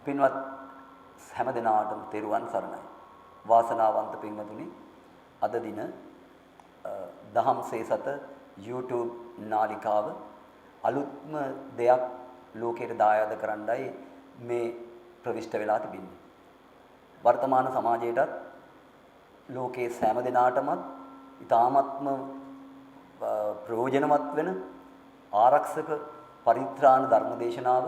පින්වත් හැම දිනාටම තෙරුවන් සරණයි. වාසනාවන්ත පින්වතුනි, අද දින දහම් සේසත YouTube නාලිකාව අලුත්ම දෙයක් ලෝකයට දායාද කරන්නයි මේ ප්‍රවිෂ්ඨ වෙලා තිබෙන්නේ. වර්තමාන සමාජයටත් ලෝකයේ සෑම දිනාටමත් ඊ타ත්ම ප්‍රයෝජනවත් වෙන ආරක්ෂක පරිත්‍රාණ ධර්මදේශනාව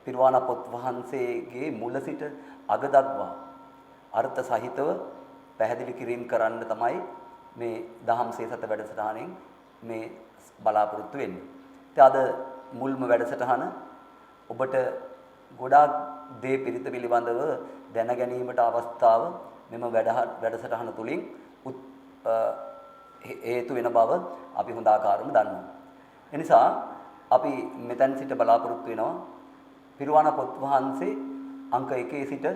පිරුවාණ පොත් වහන්සේගේ මුල සිට අග දක්වා අර්ථ සහිතව පැහැදිලි කිරීම කරන්න තමයි මේ දහම් සේසත වැඩසටහනෙන් මේ බලාපොරොත්තු වෙන්නේ. ඉතින් අද මුල්ම වැඩසටහන ඔබට ගොඩාක් දේ පිරිත පිළිබඳව දැන ගැනීමට අවස්ථාව මෙම වැඩසටහන තුලින් හේතු වෙන බව අපි හොඳ ආකාරව දන්නවා. එනිසා අපි මෙතන සිට බලාපොරොත්තු වෙනවා පිරුවාණ පොත් වහන්සේ අංක 1 සිට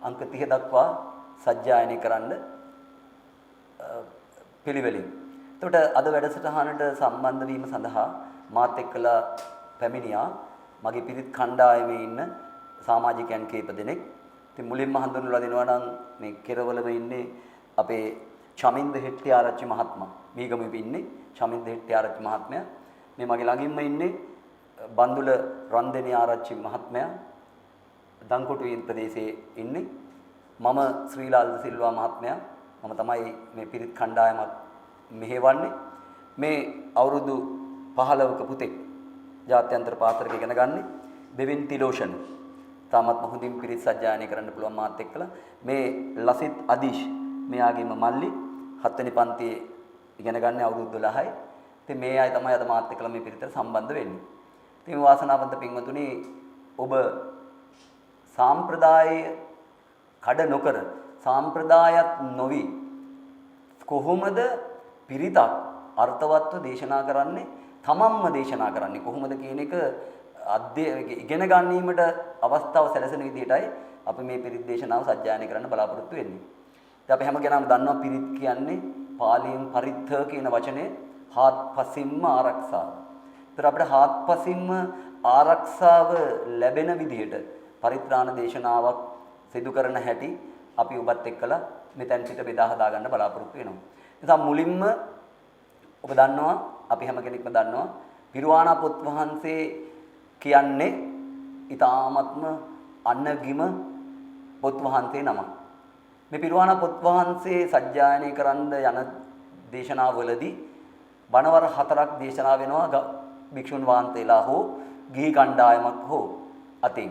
අංක 30 දක්වා සජ්ජායනය කරන්න පිළිවෙලින්. එතකොට අද වැඩසටහනට සම්බන්ධ වීම සඳහා මාත් එක්කලා පැමිණියා මගේ පිරිත් කණ්ඩායමේ ඉන්න සමාජිකයන් කීප දෙනෙක්. ඉතින් මුලින්ම හඳුන්වලා දෙනවා නම් මේ කෙරවලම ඉන්නේ අපේ චමින්ද හෙට්ටිආරච්චි මහත්මයා. මීගමේ ඉන්නේ චමින්ද හෙට්ටිආරච්චි මහත්මයා. මේ මගේ ළඟින්ම ඉන්නේ බන්දුල රන්දෙනි ආරච්චි මහත්මයා. දංකොටුවේ ප්‍රදේශයේ ඉන්නේ. මම ශ්‍රීලාල් සිල්වා මහත්මයා. මම තමයි මේ පිරිත් කණ්ඩායමක් මෙහෙවන්නේ. මේ අවුරුදු 15ක පුතෙක් ජාත්‍යන්තර පාසලක ඉගෙන ගන්නේ දෙවින් තිලෝෂන්. තාමත් හොඳින් පිරිත් සජ්ජායනය කරන්න පුළුවන් මාත් එක්කලා. මේ ලසිත් අදීෂ් මෙයාගේම මල්ලි 7 වෙනි පන්තියේ ඉගෙන ගන්න අවුරුදු 12යි. ඉතින් මේ අය තමයි අද මාත් එක්කලා මේ පිරිතට සම්බන්ධ වෙන්නේ. ඉතින් වාසනාවන්ත පින්වතුනි, ඔබ සාම්ප්‍රදාය කඩ නොකර සාම්ප්‍රදායත් නොවි කොහොමද පිරිතක් අර්ථවත්ව දේශනා කරන්නේ, තමන්ම දේශනා කරන්නේ කොහොමද කියන එක ඉගෙන ගැනීමට අවස්ථාව සැලසෙන විදිහටයි අපි මේ පිරිත් දේශනාව සජ්ජායනය කරන්න බලාපොරොත්තු වෙන්නේ. ඉතින් අපි හැම කෙනාම දන්නවා පිරිත් කියන්නේ පාලියෙන් පරිත්ථ කියන වචනේ හාත්පසින්ම ආරක්ෂාව. ඒතර අපිට හාත්පසින්ම ආරක්ෂාව ලැබෙන විදිහට පරිත්‍රාණ දේශනාවක් සිදු කරන හැටි අපි ඔබත් එක්කලා මෙතෙන් සිට බෙදා හදා ගන්න බලාපොරොත්තු වෙනවා. නිසා මුලින්ම ඔබ දන්නවා, අපි හැම කෙනෙක්ම දන්නවා පිරුවාණ පොත් වහන්සේ කියන්නේ ඊ타ත්ම අන්නගිම පොත් වහන්සේ නම. මේ පිරුවාණ පොත් වහන්සේ සජ්ජායනය කරන්න යන දේශනාවලදී බණවර 4ක් දේශනා වෙනවා භික්ෂුන් වහන්සේලා හෝ ගිහි කණ්ඩායමක් හෝ අතින්.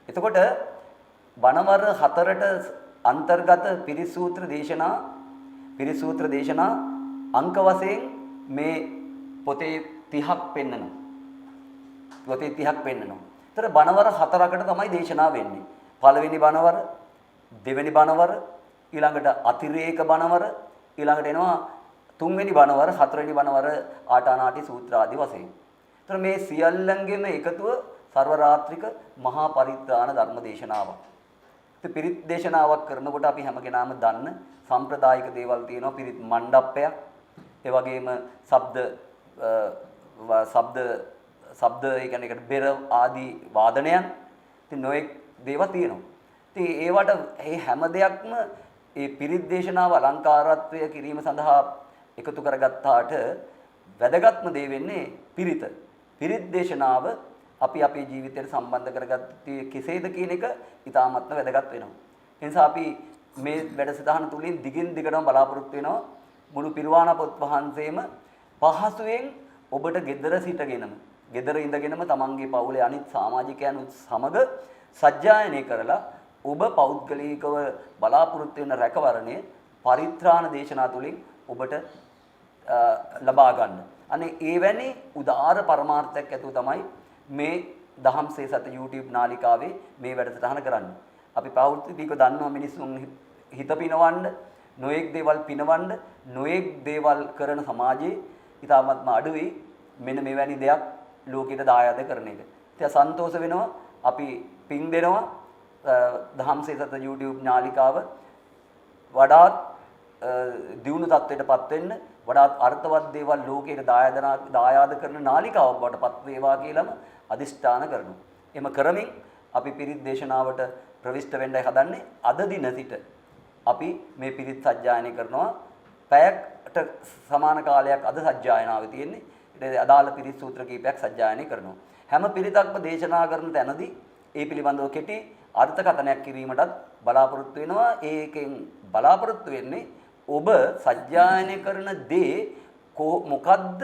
එතකොට බණවර 4ට අන්තර්ගත පිරිසූත්‍ර දේශනා අංක වශයෙන් මේ පොතේ 30ක් පෙන්නනවා. පොතේ 30ක් පෙන්නනවා. ඒතර බණවර 4කට තමයි දේශනා වෙන්නේ. පළවෙනි බණවර, දෙවෙනි බණවර, ඊළඟට අතිරේක බණවර, ඊළඟට එනවා තුන්වෙනි බණවර, හතරවෙනි බණවර ආටානාටි සූත්‍ර ආදී වශයෙන්. ඒතර මේ සියල්ලංගෙම එකතුව සර්වරාත්‍රික මහා පරිත්‍රාණ ධර්ම දේශනාවක්. ඉතින් පිරිත් දේශනාවක් කරනකොට අපි හැම කෙනාම දන්න සම්ප්‍රදායික දේවල් තියෙනවා. පිරිත් මණ්ඩපයක්, ඒ වගේම ශබ්ද ඒ කියන්නේ ඒකට බෙර ආදී වාදනයන්. ඉතින් නොඑක් දේවල් තියෙනවා. ඉතින් ඒවට මේ හැම දෙයක්ම ඒ පිරිත් දේශනාව අලංකාරත්වය කිරීම සඳහා එකතු කරගත්තාට වැදගත්ම දේ වෙන්නේ පිරිත. පිරිත් දේශනාව අපි අපේ ජීවිතයට සම්බන්ධ කරගත්තේ කෙසේද කියන එක ඉතාමත්ම වැදගත් වෙනවා. ඒ නිසා අපි මේ වැඩසටහන තුලින් දිගින් දිගටම බලාපොරොත්තු වෙනවා මුළු පිරුවාණ පොත් වහන්සේම පහසුවෙන් ඔබට gedara සිටගෙනම, gedara ඉඳගෙනම තමන්ගේ පවුලේ අනිත් සමාජිකයන් සමග සජ්ජායනය කරලා ඔබ පෞද්ගලිකව බලාපොරොත්තු වෙන රැකවරණය පරිත්‍රාණ දේශනා තුලින් ඔබට ලබා ගන්න. අනේ එවැනි උදාාර පරමාර්ථයක් ඇතුව තමයි මේ දහම් සේසත YouTube නාලිකාවේ මේ වැඩසටහන කරන්නේ. අපි පෞද්ගලිකව දන්නවා මිනිස්සුන් හිත පිනවන්න, නොඑක් දේවල් පිනවන්න, නොඑක් දේවල් කරන සමාජයේ ඊටාත්ම අඩුයි මෙන්න මෙවැනි දෙයක් ලෝකෙට දායාද කරන එක. ඉතින් සන්තෝෂ වෙනවා, අපි පින් දෙනවා දහම් සේසත YouTube නාලිකාව වඩාත් දියුණු තත්ත්වයටපත් වෙන්න, වඩාත් අර්ථවත් දේවල් ලෝකයට දායාද කරන නාලිකාවක් බවට පත් වේවා කියලාම අදිෂ්ඨාන කරනවා. එම කරමින් අපි පිරිත් දේශනාවට ප්‍රවිෂ්ඨ වෙන්නයි හදන්නේ. අද දින සිට අපි මේ පිරිත් සජ්ජායනය කරනවා. පැයකට සමාන කාලයක් අද සජ්ජායනාවේ තියෙන්නේ. ඊට අදාළ පිරිත් සූත්‍ර කීපයක් සජ්ජායනය කරනවා. හැම පිරිතක්ම දේශනා කරන තැනදී ඒ පිළිබඳව කෙටි අර්ථකථනයක් කිරීමටත් බලාපොරොත්තු වෙනවා. ඒකෙන් බලාපොරොත්තු වෙන්නේ ඔබ සජ්ජායනය කරන දේ මොකද්ද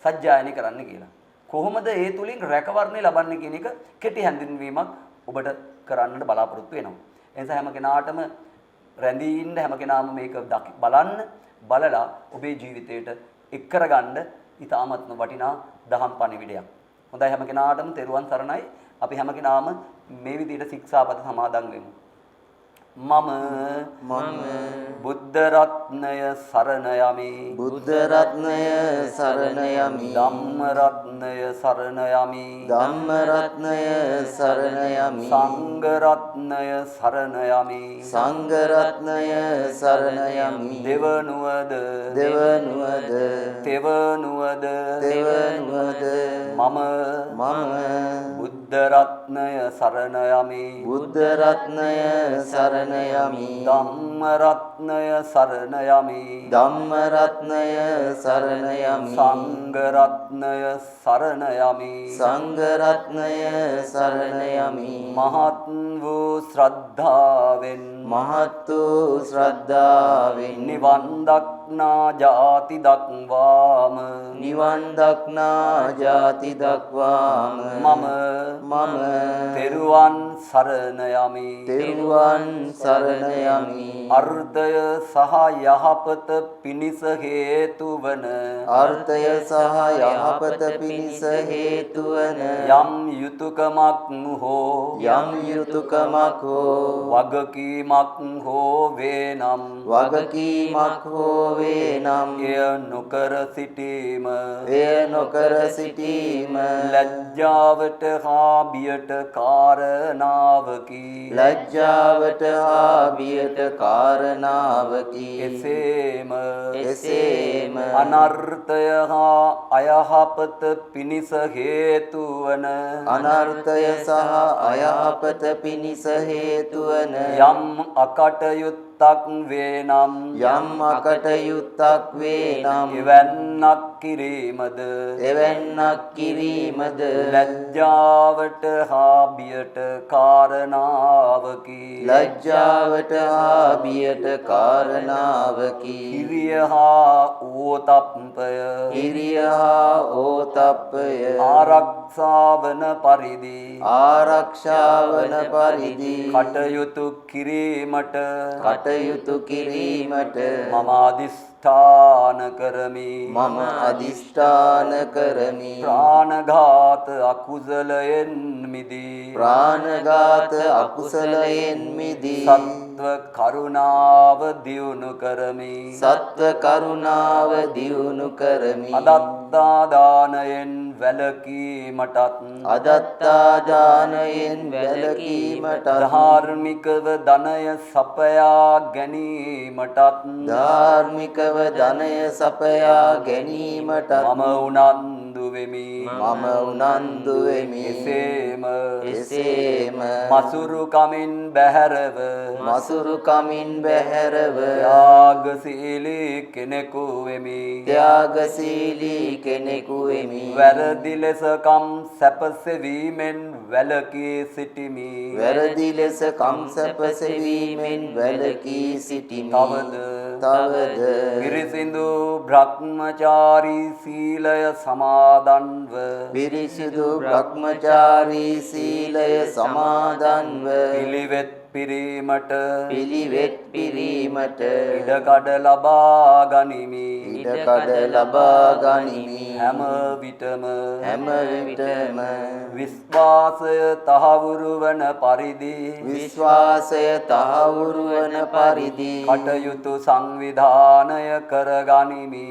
සජ්ජායනය කරන්න කියලා. කොහොමද ඒ තුලින් රැකවරණය ලබන්නේ කියන එක කෙටි හැඳින්වීමක් ඔබට කරන්නට බලාපොරොත්තු වෙනවා. ඒ නිසා හැම කෙනාටම රැඳී ඉන්න හැම කෙනාම මේක බලන්න බලලා ඔබේ ජීවිතයට එක් කරගන්න ඉතාමත්ම වටිනා දහම් පණිවිඩයක්. හොඳයි හැම කෙනාටම තෙරුවන් සරණයි. අපි හැම කෙනාම මේ විදිහට ශික්ෂාපද සමාදන් වෙමු. මම බුද්ධ රත්නය සරණ යමි. බුද්ධ රත්නය සරණ යමි. ධම්ම රත්නය සරණ යමි. ධම්ම රත්නය සරණ යමි. සංඝ රත්නය සරණ යමි. සංඝ රත්නය සරණ යමි. දෙවනුවද දෙවනුවද තෙවනුවද දෙවනුවද මම බුද්ධ රත්නය සරණ යමි. බුද්ධ රත්නය සරණ යමි. ධම්ම රත්නය සරණ යමි. ධම්ම රත්නය සරණ යමි. සංඝ රත්නය සරණ යමි. සංඝ රත්නය සරණ යමි. මහත් වූ ශ්‍රද්ධාවෙන් මහත් වූ ශ්‍රද්ධාවෙන් නිවන් දක්නා ජාති දක්වාම නිවන් දක්නා ජාති දක්වාම මම තෙරුවන් සරණ යමි. තෙරුවන් සරණ යමි. අර්ථය සහ යහපත පිණිස හේතු වන අර්ථය සහ යහපත පිණිස හේතු වන යම් යුතුයකමක් හෝ යම් යුතුයකමක් හෝ වගකීමක් හෝ වේනම් වගකීමක් හෝ වේනම් එය නොකර සිටීම එය නොකර සිටීම ලැජ්ජාවට හා බියට කාරණාවකි. ලැජ්ජාවට හා බියට කාරණාවකි. එසේම අනර්ථය හා අයහපත පිණිස හේතු වන අනර්ථය සහ අයහපත පිණිස හේතු වන යම් අකටයුත්තක් වේනම් යම් අකටයුත්තක් වේනම් එවැන්නක් කිරීමද එවැන්නක් කිරීමද ලැජ්ජාවට හා බියට කාරණාවකි. ලැජ්ජාවට හා බියට කාරණාවකි. හිරිය හා ඕතප්පය හිරිය හා ඕතප්පය ආරක්ෂාවන පරිදි ආරක්ෂාවන පරිදි කටයුතු කිරීමට කටයුතු කිරීමට මම අදිස්ථාන කරමි. මම අදිෂ්ඨාන කරමි. ප්‍රාණඝාත අකුසලයෙන් මිදී ප්‍රාණඝාත අකුසලයෙන් මිදී සත්ව කරුණාව දියුණු කරමි. සත්ව කරුණාව දියුණු කරමි. අදත්තා දානයෙන් වැළකීමටත් අදත්තා දානයෙන් වැළකීමට ධාර්මිකව ධනය සපයා ගැනීමටත් ධාර්මිකව ධනය සපයා ගැනීමට මම උනන්දු වෙමි. මම උනන්දු වෙමි. එසේම මසුරු කමින් බැහැරව මසුරු කමින් බැහැරව ත්‍යාගශීලී කෙනෙකු වෙමි. ත්‍යාගශීලී කෙනෙකු වෙමි. වැරදි ලෙසකම් සැපසෙවීමෙන් වැළකී සිටිමි. වැරදි ලෙස කම් සැපසෙවීමෙන් වැළකී සිටිමි. තවද පිරිසිදු බ්‍රහ්මචාරී සීලය සමාදන්ව පිරිසිදු බ්‍රහ්මචාරී සීලය සමාදන්ව පිළිවෙත් පිරීමට ඉඩකඩ ලබා ගනිමි. හැම විටම විශ්වාසය තහවුරු වන පරිදි කටයුතු සංවිධානය කරගනිමි.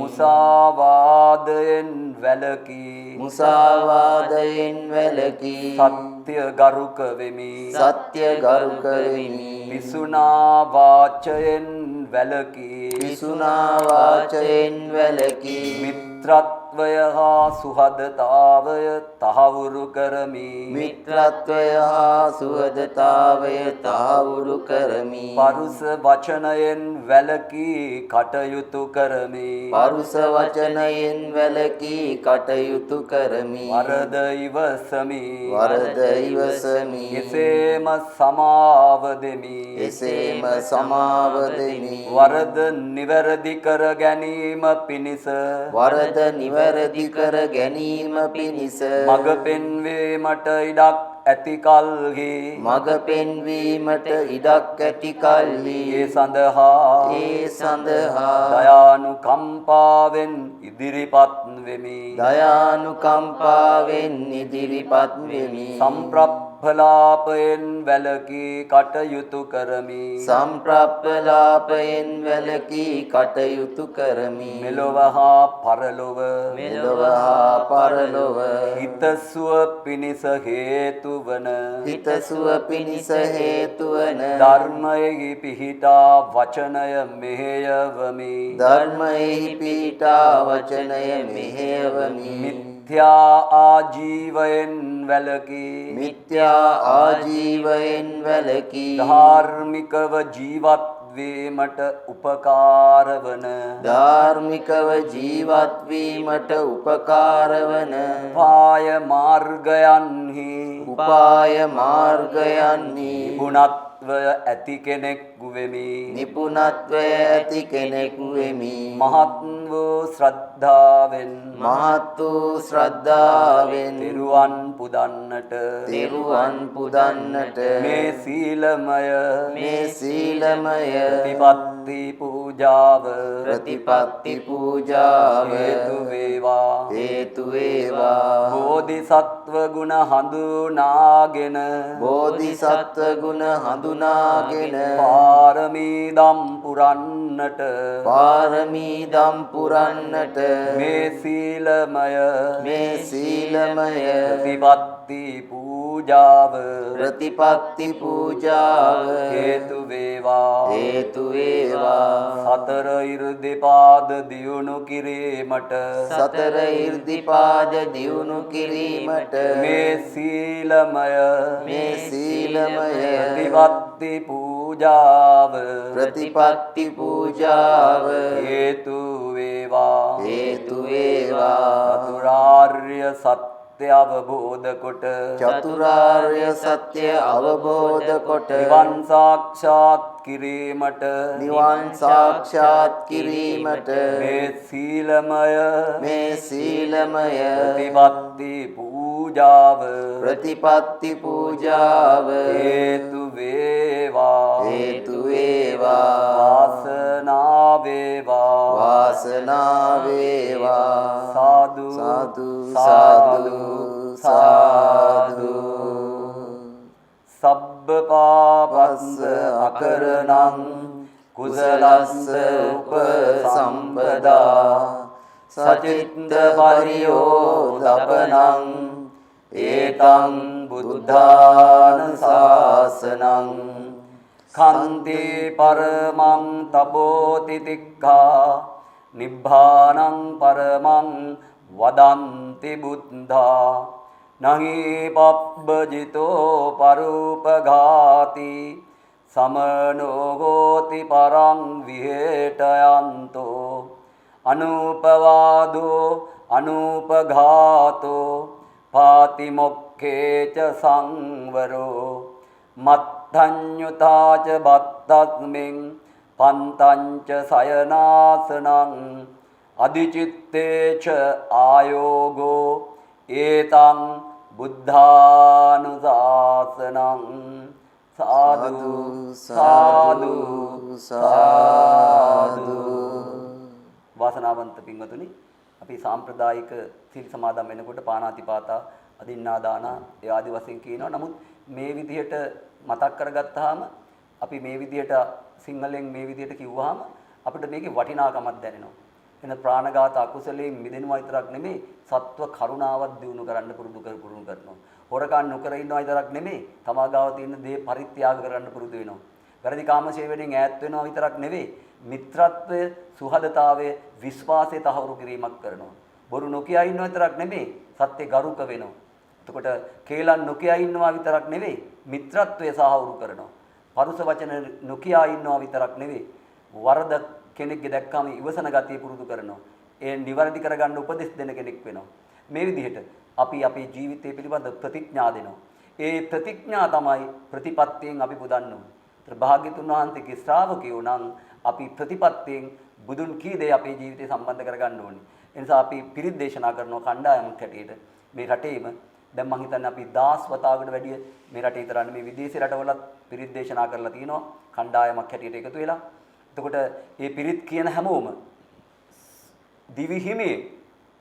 මුසාවාදයෙන් වැළකී සත්‍ය ගරුක වෙමි. පිසුනා වාචයෙන් වැළකී මිත්‍රත්වයෙන් මිත්‍රත්වය හා සුහදතාවය තහවුරු කරමි. මිත්‍රත්වය හා සුහදතාවය තහවුරු කරමි. පරුස වචනයෙන් වැළකී කටයුතු කරමි. පරුස වචනයෙන් වැළකී කටයුතු කරමි. වරද ඉවසමි. වරද ඉවසමි. එසේම සමාව දෙමි. එසේම සමාව දෙමි. වරද නිවැරදි කර ගැනීම පිණිස වරද නිවැරදි කර ගැනීම පිණිස මඟ පෙන්වීමට ඉඩක් ඇති කල්හි මඟ පෙන්වීමට ඉඩක් ඇති කල්හි ඒ සඳහා දයානුකම්පාවෙන් ඉදිරිපත් වෙමි. දයානුකම්පාවෙන් ඉදිරිපත් වෙමි. සම්ප්‍රප්පලාපයෙන් වැළකී කටයුතු කරමි. සම්ප්‍රප්පලාපයෙන් වැළකී කටයුතු කරමි. මෙලොව හා පරලොව මෙලොව හා පරලොව හිතසුව පිණිස හේතු වන හිතසුව පිණිස හේතු වන ධර්මයෙහි පිහිටා වචනය මෙහෙයවමි. ධර්මයෙහි පිහිටා වචනය මෙහෙයවමි. මිත්‍යා ආජීවයෙන් වැළකී මිත්‍යා ආජීවයෙන් වැළකී ධාර්මිකව ජීවත් වීමට උපකාර වන ධාර්මිකව ජීවත් වීමට උපකාර වන උපාය මාර්ගයන්හි උපාය මාර්ගයන්හි ගුණත්වය ඇති කෙනෙකු වෙමි. නිපුණත්වය ඇති කෙනෙකු වෙමි. මහත් වූ ශ්‍රද්ධාවෙන් මහත් වූ ශ්‍රද්ධාවෙන් තෙරුවන් පුදන්නට තෙරුවන් පුදන්නට මේ සීලමය ප්‍රතිපත්ති පූජාව හේතු වේවා. බෝධිසත්ව ගුණ හඳුනාගෙන බෝධිසත්ව ගුණ හඳුනාගෙන පාරමී දම් පුරන්නට මේ සීලමය ප්‍රතිපත්ති පූජාව හේතු වේවා. සතර ඉර්ධිපාද දියුණු කිරීමට මේ සීලමය ප්‍රතිපත්ති පූජාව හේතු වේවා. චතුරාර්ය සත්‍ය අවබෝධ කොට නිවන් සාක්ෂාත් කිරීමට මේ සීලමය ප්‍රතිපත්ති පූජාව හේතු වේවා. වාසනාව වේවා. සාදු සබ්බ පාපස්ස අකරණං කුසලස්ස උපසම්පදා සචිත්ත පරියෝදපනං ඒතං බුද්ධාන ශාසනං කන්ති පරමං තපෝති තික්ඛා නිබ්බානං පරමං වදන්ති බුද්ධා නහි පබ්බජිතෝ පරූපඝාති සමනෝ හෝති පරං විහෙටයන්තෝ අනුපවාදෝ අනුපඝාතෝ පාතිමොක්ඛේච සංවරෝ මත්තඤ්ඤුතාච බත්තස්මින් පන්තංච සයනාසනං අදිචිත්තේච ආයෝගෝ ඒතං බුද්ධානුශාසනං. සාදු. වාසනාවන්ත පින්වතුනි, අපි සාම්ප්‍රදායික සිල් සමාදන් වෙනකොට පාණාතිපාතා අදින්නාදාන ඒ ආදි වශයෙන් කියනවා. නමුත් මේ විදිහට මතක් කරගත්තාම අපි මේ විදිහට සිංහලෙන් මේ විදිහට කිව්වහම අපිට මේකේ වටිනාකමක් දැනෙනවා. එන ප්‍රාණඝාත අකුසලයෙන් මිදෙනවා විතරක් නෙමෙයි, සත්ව කරුණාවක් දිනු කරන්න පුරුදු කරනවා. හොරකම් නොකර ඉන්නවා විතරක් නෙමෙයි, තමා ගාව තියෙන දේ පරිත්‍යාග කරන්න පුරුදු වෙනවා. වැරදි කාමසේවණෙන් ඈත් වෙනවා විතරක් නෙමෙයි, මිත්‍රත්වය, සුහදතාවය, විශ්වාසය තහවුරු කිරීමක් කරනවා. බොරු නොකිය ඉන්නව විතරක් නෙමෙයි සත්‍ය ගරුක වෙනවා. එතකොට කේලම් නොකිය ඉන්නවා විතරක් නෙවෙයි මිත්‍රත්වය සාහවුරු කරනවා. පරුස වචන නොකිය ඉන්නවා විතරක් නෙවෙයි වරද කෙනෙක්ගේ දැක්කම ඉවසන ගතිය පුරුදු කරනවා. ඒ නිවැරදි කරගන්න උපදෙස් දෙන කෙනෙක් වෙනවා. මේ විදිහට අපි අපේ ජීවිතය පිළිබඳ ප්‍රතිඥා දෙනවා. ඒ ප්‍රතිඥා තමයි ප්‍රතිපත්තියෙන් අපි පුදන්න ඕනේ. ඒතර භාග්‍යතුන් වහන්සේගේ ශ්‍රාවකයෝ නම් අපි ප්‍රතිපත්තියෙන් බුදුන් කී දේ අපේ ජීවිතේ සම්බන්ධ කරගන්න ඕනේ. ඒ නිසා අපි පිරිත් දේශනා කරන කණ්ඩායමක් හැටියට මේ රටේම දැන් මම හිතන්නේ අපි 10 වතාවකට වැඩිය මේ රටේ තරන්නේ මේ විදේශ රටවලත් පිරිත් දේශනා කරලා තිනවා කණ්ඩායමක් හැටියට එකතු වෙලා. එතකොට මේ පිරිත් කියන හැමෝම දිවි හිමේ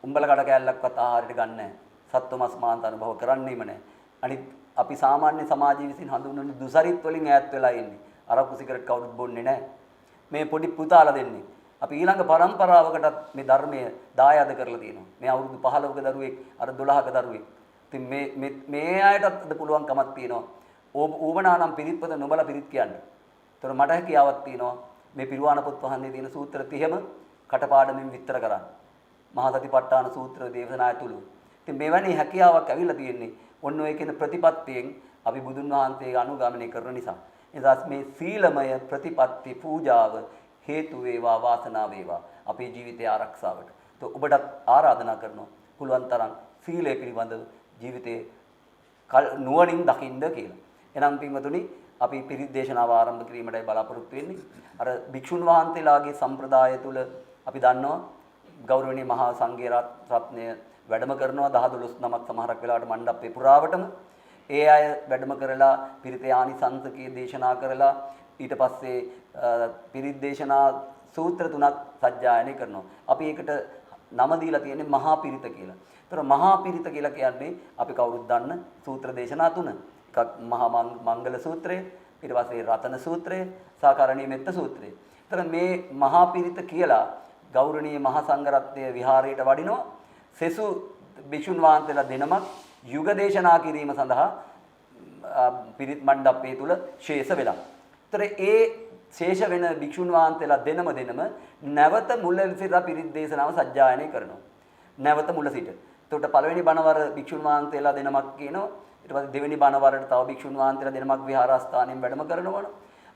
උඹල කඩ කැල්ලක්වත් ආහාරයට ගන්න නැහැ. සත්ව මස් මාංශ අනුභව කරන්නේම නැහැ. අනිත් අපි සාමාන්‍ය සමාජය විසින් හඳුන්වන දුසරිත් වලින් ඈත් වෙලා ඉන්නේ. අරක්කු සිගරට් කවුරුත් බොන්නේ නැහැ. මේ පොඩි පුතාලා දෙන්නේ. අපි ඊළඟ පරම්පරාවකටත් මේ ධර්මය දායාද කරලා තියෙනවා. මේ අවුරුදු 15ක දරුවෙක් අර 12ක දරුවෙක්. ඉතින් මේ අයටත් අද පුළුවන්කමක් තියෙනවා. ඕමනා නම් පිරිත්පත නොබල පිරිත් කියන්න. ඒතර මට හැකියාවක් තියෙනවා මේ පිරුවාණ පොත් වහන්සේ තියෙන සූත්‍ර 30ම කටපාඩමින් විස්තර කරන්න. මහා සතිපට්ඨාන සූත්‍ර දේශනා ඇතුළු. ඉතින් මෙවැනි හැකියාවක් ඇවිල්ලා තියෙන්නේ ඔන්න ඔය කියන ප්‍රතිපත්තියෙන් අපි බුදුන් වහන්සේ අනුගමනය කරන නිසා. එනිසා මේ සීලමය ප්‍රතිපත්ති පූජාව හේතු වේවා වාසනාව වේවා අපේ ජීවිතය ආරක්ෂාවට. તો ඔබටත් ආරාධනා කරනවා පුළුවන් තරම් සීලය පිළිබඳව ජීවිතේ නුවණින් දකින්න කියලා. එනම් පින්වතුනි අපි පිරිත් දේශනාව ආරම්භ කිරීමටයි බලාපොරොත්තු වෙන්නේ. අර භික්ෂුන් වහන්සේලාගේ සම්ප්‍රදාය තුල අපි දන්නවා ගෞරවනීය මහා සංඝ රත්නය වැඩම කරනවා 10 12 නමක් සමහරක් වෙලාවට මණ්ඩපේ පුරාවටම ඒ අය වැඩම කරලා පිරිතේ ආනිසංසකයේ දේශනා කරලා ඊට පස්සේ පිරිත් දේශනා සූත්‍ර 3ක් සජ්ජායනය කරනවා. අපි ඒකට නම දීලා තියෙන්නේ මහා පිරිත කියලා. ඒතර මහා පිරිත කියලා කියන්නේ අපි කවුරුත් දන්න සූත්‍ර දේශනා 3. එකක් මහා මංගල සූත්‍රය, ඊට පස්සේ රතන සූත්‍රය, සාකරණීය මෙත්ත සූත්‍රය. ඒතර මේ මහා පිරිත කියලා ගෞරවනීය මහා සංඝරත්නය විහාරයට වඩිනවා. සෙසු භික්ෂුන් වහන්සේලා දෙනමක් යුග දේශනා කිරීම සඳහා පිරිත් මණ්ඩපයේ තුල ශේෂ වෙලා. ඒතර ඒ ශේෂ වෙන භික්ෂුන් වහන්සේලා දෙනම නැවත මුල සිට පිරිත් දේශනාව සජ්ජායනය කරනවා. නැවත මුල සිට. එතකොට පළවෙනි බණවර භික්ෂුන් වහන්සේලා දෙනමක් කියනවා. ඊට පස්සේ දෙවෙනි බණවරට තව භික්ෂුන් වහන්සේලා දෙනමක් විහාරස්ථානයෙන් වැඩම කරනවා.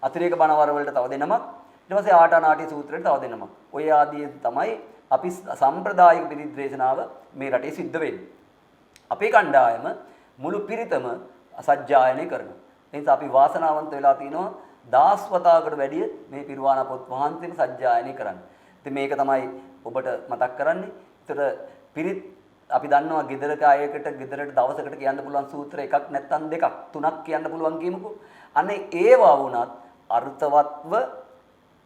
අතිරේක බණවර වලට තව දෙනමක්. ඊට පස්සේ ආටානාටි සූත්‍රයට තව දෙනමක්. ඔය ආදී තමයි අපි සම්ප්‍රදායික පිරිත් දේශනාව මේ රටේ සිද්ධ වෙන්නේ. අපේ කණ්ඩායම මුළු පිරිතම සජ්ජායනය කරනවා. ඒ නිසා අපි වාසනාවන්ත වෙලා තිනවා 10 වතාවකට වැඩිය මේ පිරුවාණ පොත් වහන්සේම සජ්ජායනය කරන්න. ඉතින් මේක තමයි ඔබට මතක් කරන්නේ. ඒතර පිරිත් අපි දන්නවා ගෙදරක අයකට ගෙදරට දවසකට කියන්න පුළුවන් සූත්‍ර එකක් නැත්නම් දෙකක් තුනක් කියන්න පුළුවන් කියමුකෝ. අනේ ඒවා වුණත් අර්ථවත්ව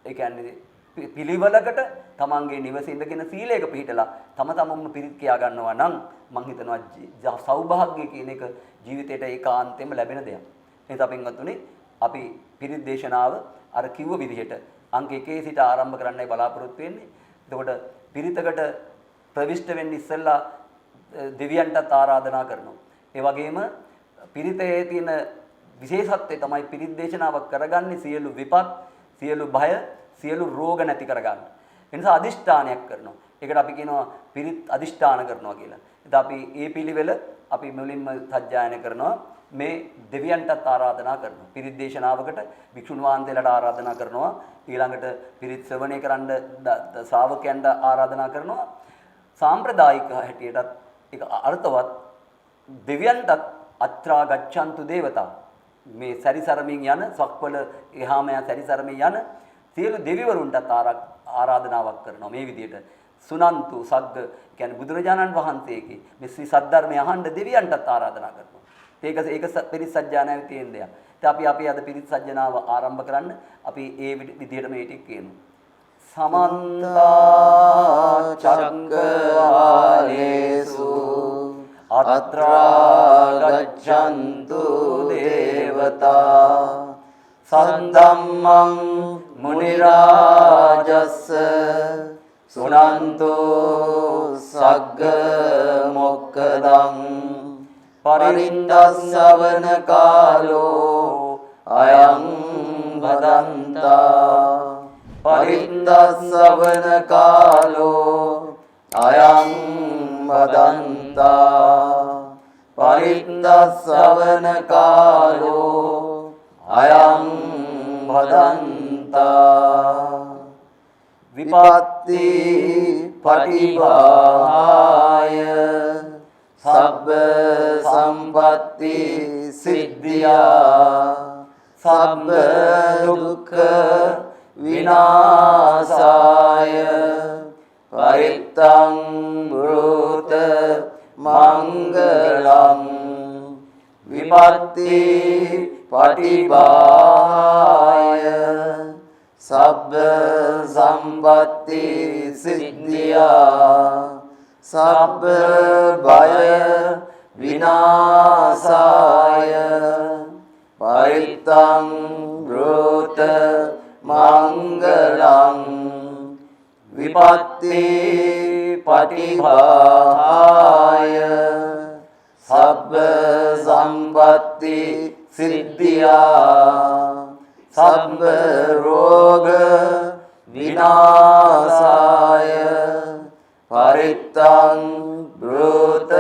ඒ කියන්නේ පිළිවෙලකට තමන්ගේ නිවසේ ඉඳගෙන සීලයක පිළිපදලා තමන්ම පිරිත් කියා ගන්නවා නම් මම හිතනවා සෞභාග්‍ය කියන එක ජීවිතේට ඒකාන්තයෙන්ම ලැබෙන දෙයක්. ඒ නිසා පින්වත්නි අපි පිරිත් දේශනාව අර කිව්ව විදිහට අංක 1 සිට ආරම්භ කරන්නයි බලාපොරොත්තු වෙන්නේ. එතකොට පිරිතකට ප්‍රවිෂ්ඨ වෙන්න ඉස්සෙල්ලා දෙවියන්ටත් ආරාධනා කරනවා. ඒ වගේම පිරිතේ තියෙන විශේෂත්වය තමයි පිරිත් දේශනාවක් කරගන්නේ සියලු විපත්, සියලු භය, සියලු රෝග නැති කරගන්න. ඒ නිසා අදිෂ්ඨානයක් කරනවා. ඒකට අපි කියනවා පිරිත් අදිෂ්ඨාන කරනවා කියලා. ඉතින් අපි මේ පිළිවෙල අපි මුලින්ම සජ්ජායන කරනවා. මේ දෙවියන්ටත් ආරාධනා කරනවා. පිරිත් දේශනාවකට භික්ෂුන් වහන්සේලාට ආරාධනා කරනවා. ඊළඟට පිරිත් ශ්‍රවණය කරන්න ශ්‍රාවකයන්ට ආරාධනා කරනවා. සාම්ප්‍රදායික හැටියටත් ඒක අර්ථවත් දෙවියන්ටත් අත්‍රා ගච්ඡන්තු දේවතා මේ සැරිසරමින් යන සක්වල එහාම සැරිසරමින් යන සියලු දෙවිවරුන්ටත් ආරාධනාවක් කරනවා. මේ විදිහට සුනන්තු සග්ග කියන්නේ බුදුරජාණන් වහන්සේගේ මේ ශ්‍රී සද්ධර්මය අහන්න දෙවියන්ටත් ආරාධනා කරනවා. ඒක පිරිත් සජ්ජායනාවේ තියෙන දෙයක්. ඉතින් අපි අද පිරිත් සජ්ජනාව ආරම්භ කරන්න අපි ඒ විදිහට මේ ටික කියමු. සමන්ත චක්කවාලේසු අත්‍රා ගච්ඡන්තු දේවතා සද්ධම්මං මුනි රාජස්ස සුනන්තු සග්ග මොක්ඛදං පරිණ්ඩස්සවන කාලෝ අයං වදන්තා පරිණ්ඩස්සවන කාලෝ අයං සවන කාලෝ අයං භදන්තා විපත්ති පටිභාය සබ්බ සම්පatti සිද්ධියා සබ්බ දුක්ඛ විනාශාය පරිත්තං බ්‍රූත මංගලං විපත්ති පටිභාය සබ්බ සම්පatti සිද්ධියා සබ්බ බය විනාශාය පරිත්තං බ්‍රූත මංගලං විපත්ති පටිභාය සබ්බ සම්පatti සිද්ධියා සබ්බ රෝග විනාශාය පරිත්තං බ්‍රූත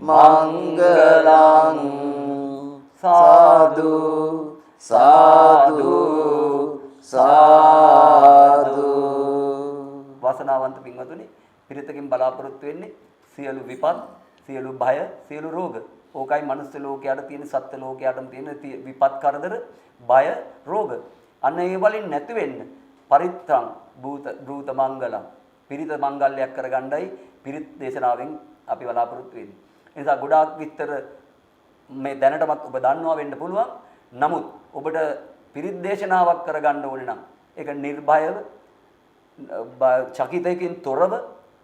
මංගලං සාදු සාදු සාදු. වාසනාවන්ත පින්වතුනි, පිරිතකින් බලාපොරොත්තු වෙන්නේ සියලු විපත්, සියලු භය, සියලු රෝග. ඕකයි මනුස්ස ලෝකයට තියෙන, සත්ත්ව ලෝකයටම තියෙන විපත් කරදර, බය, රෝග. අන්න ඒ වලින් නැති වෙන්න පරිත්තං බ්‍රූත මංගලං, පිරිත මංගල්‍යයක් කරගන්නයි පිරිත් දේශනාවෙන් අපි බලාපොරොත්තු වෙන්නේ. ඒ නිසා ගොඩාක් විස්තර මේ දැනටමත් ඔබ දන්නවා වෙන්න පුළුවන්. නමුත් ඔබට පිරිත් දේශනාවක් කරගන්න ඕනේ නම් ඒක නිර්භයව, චකිතයකින් තොරව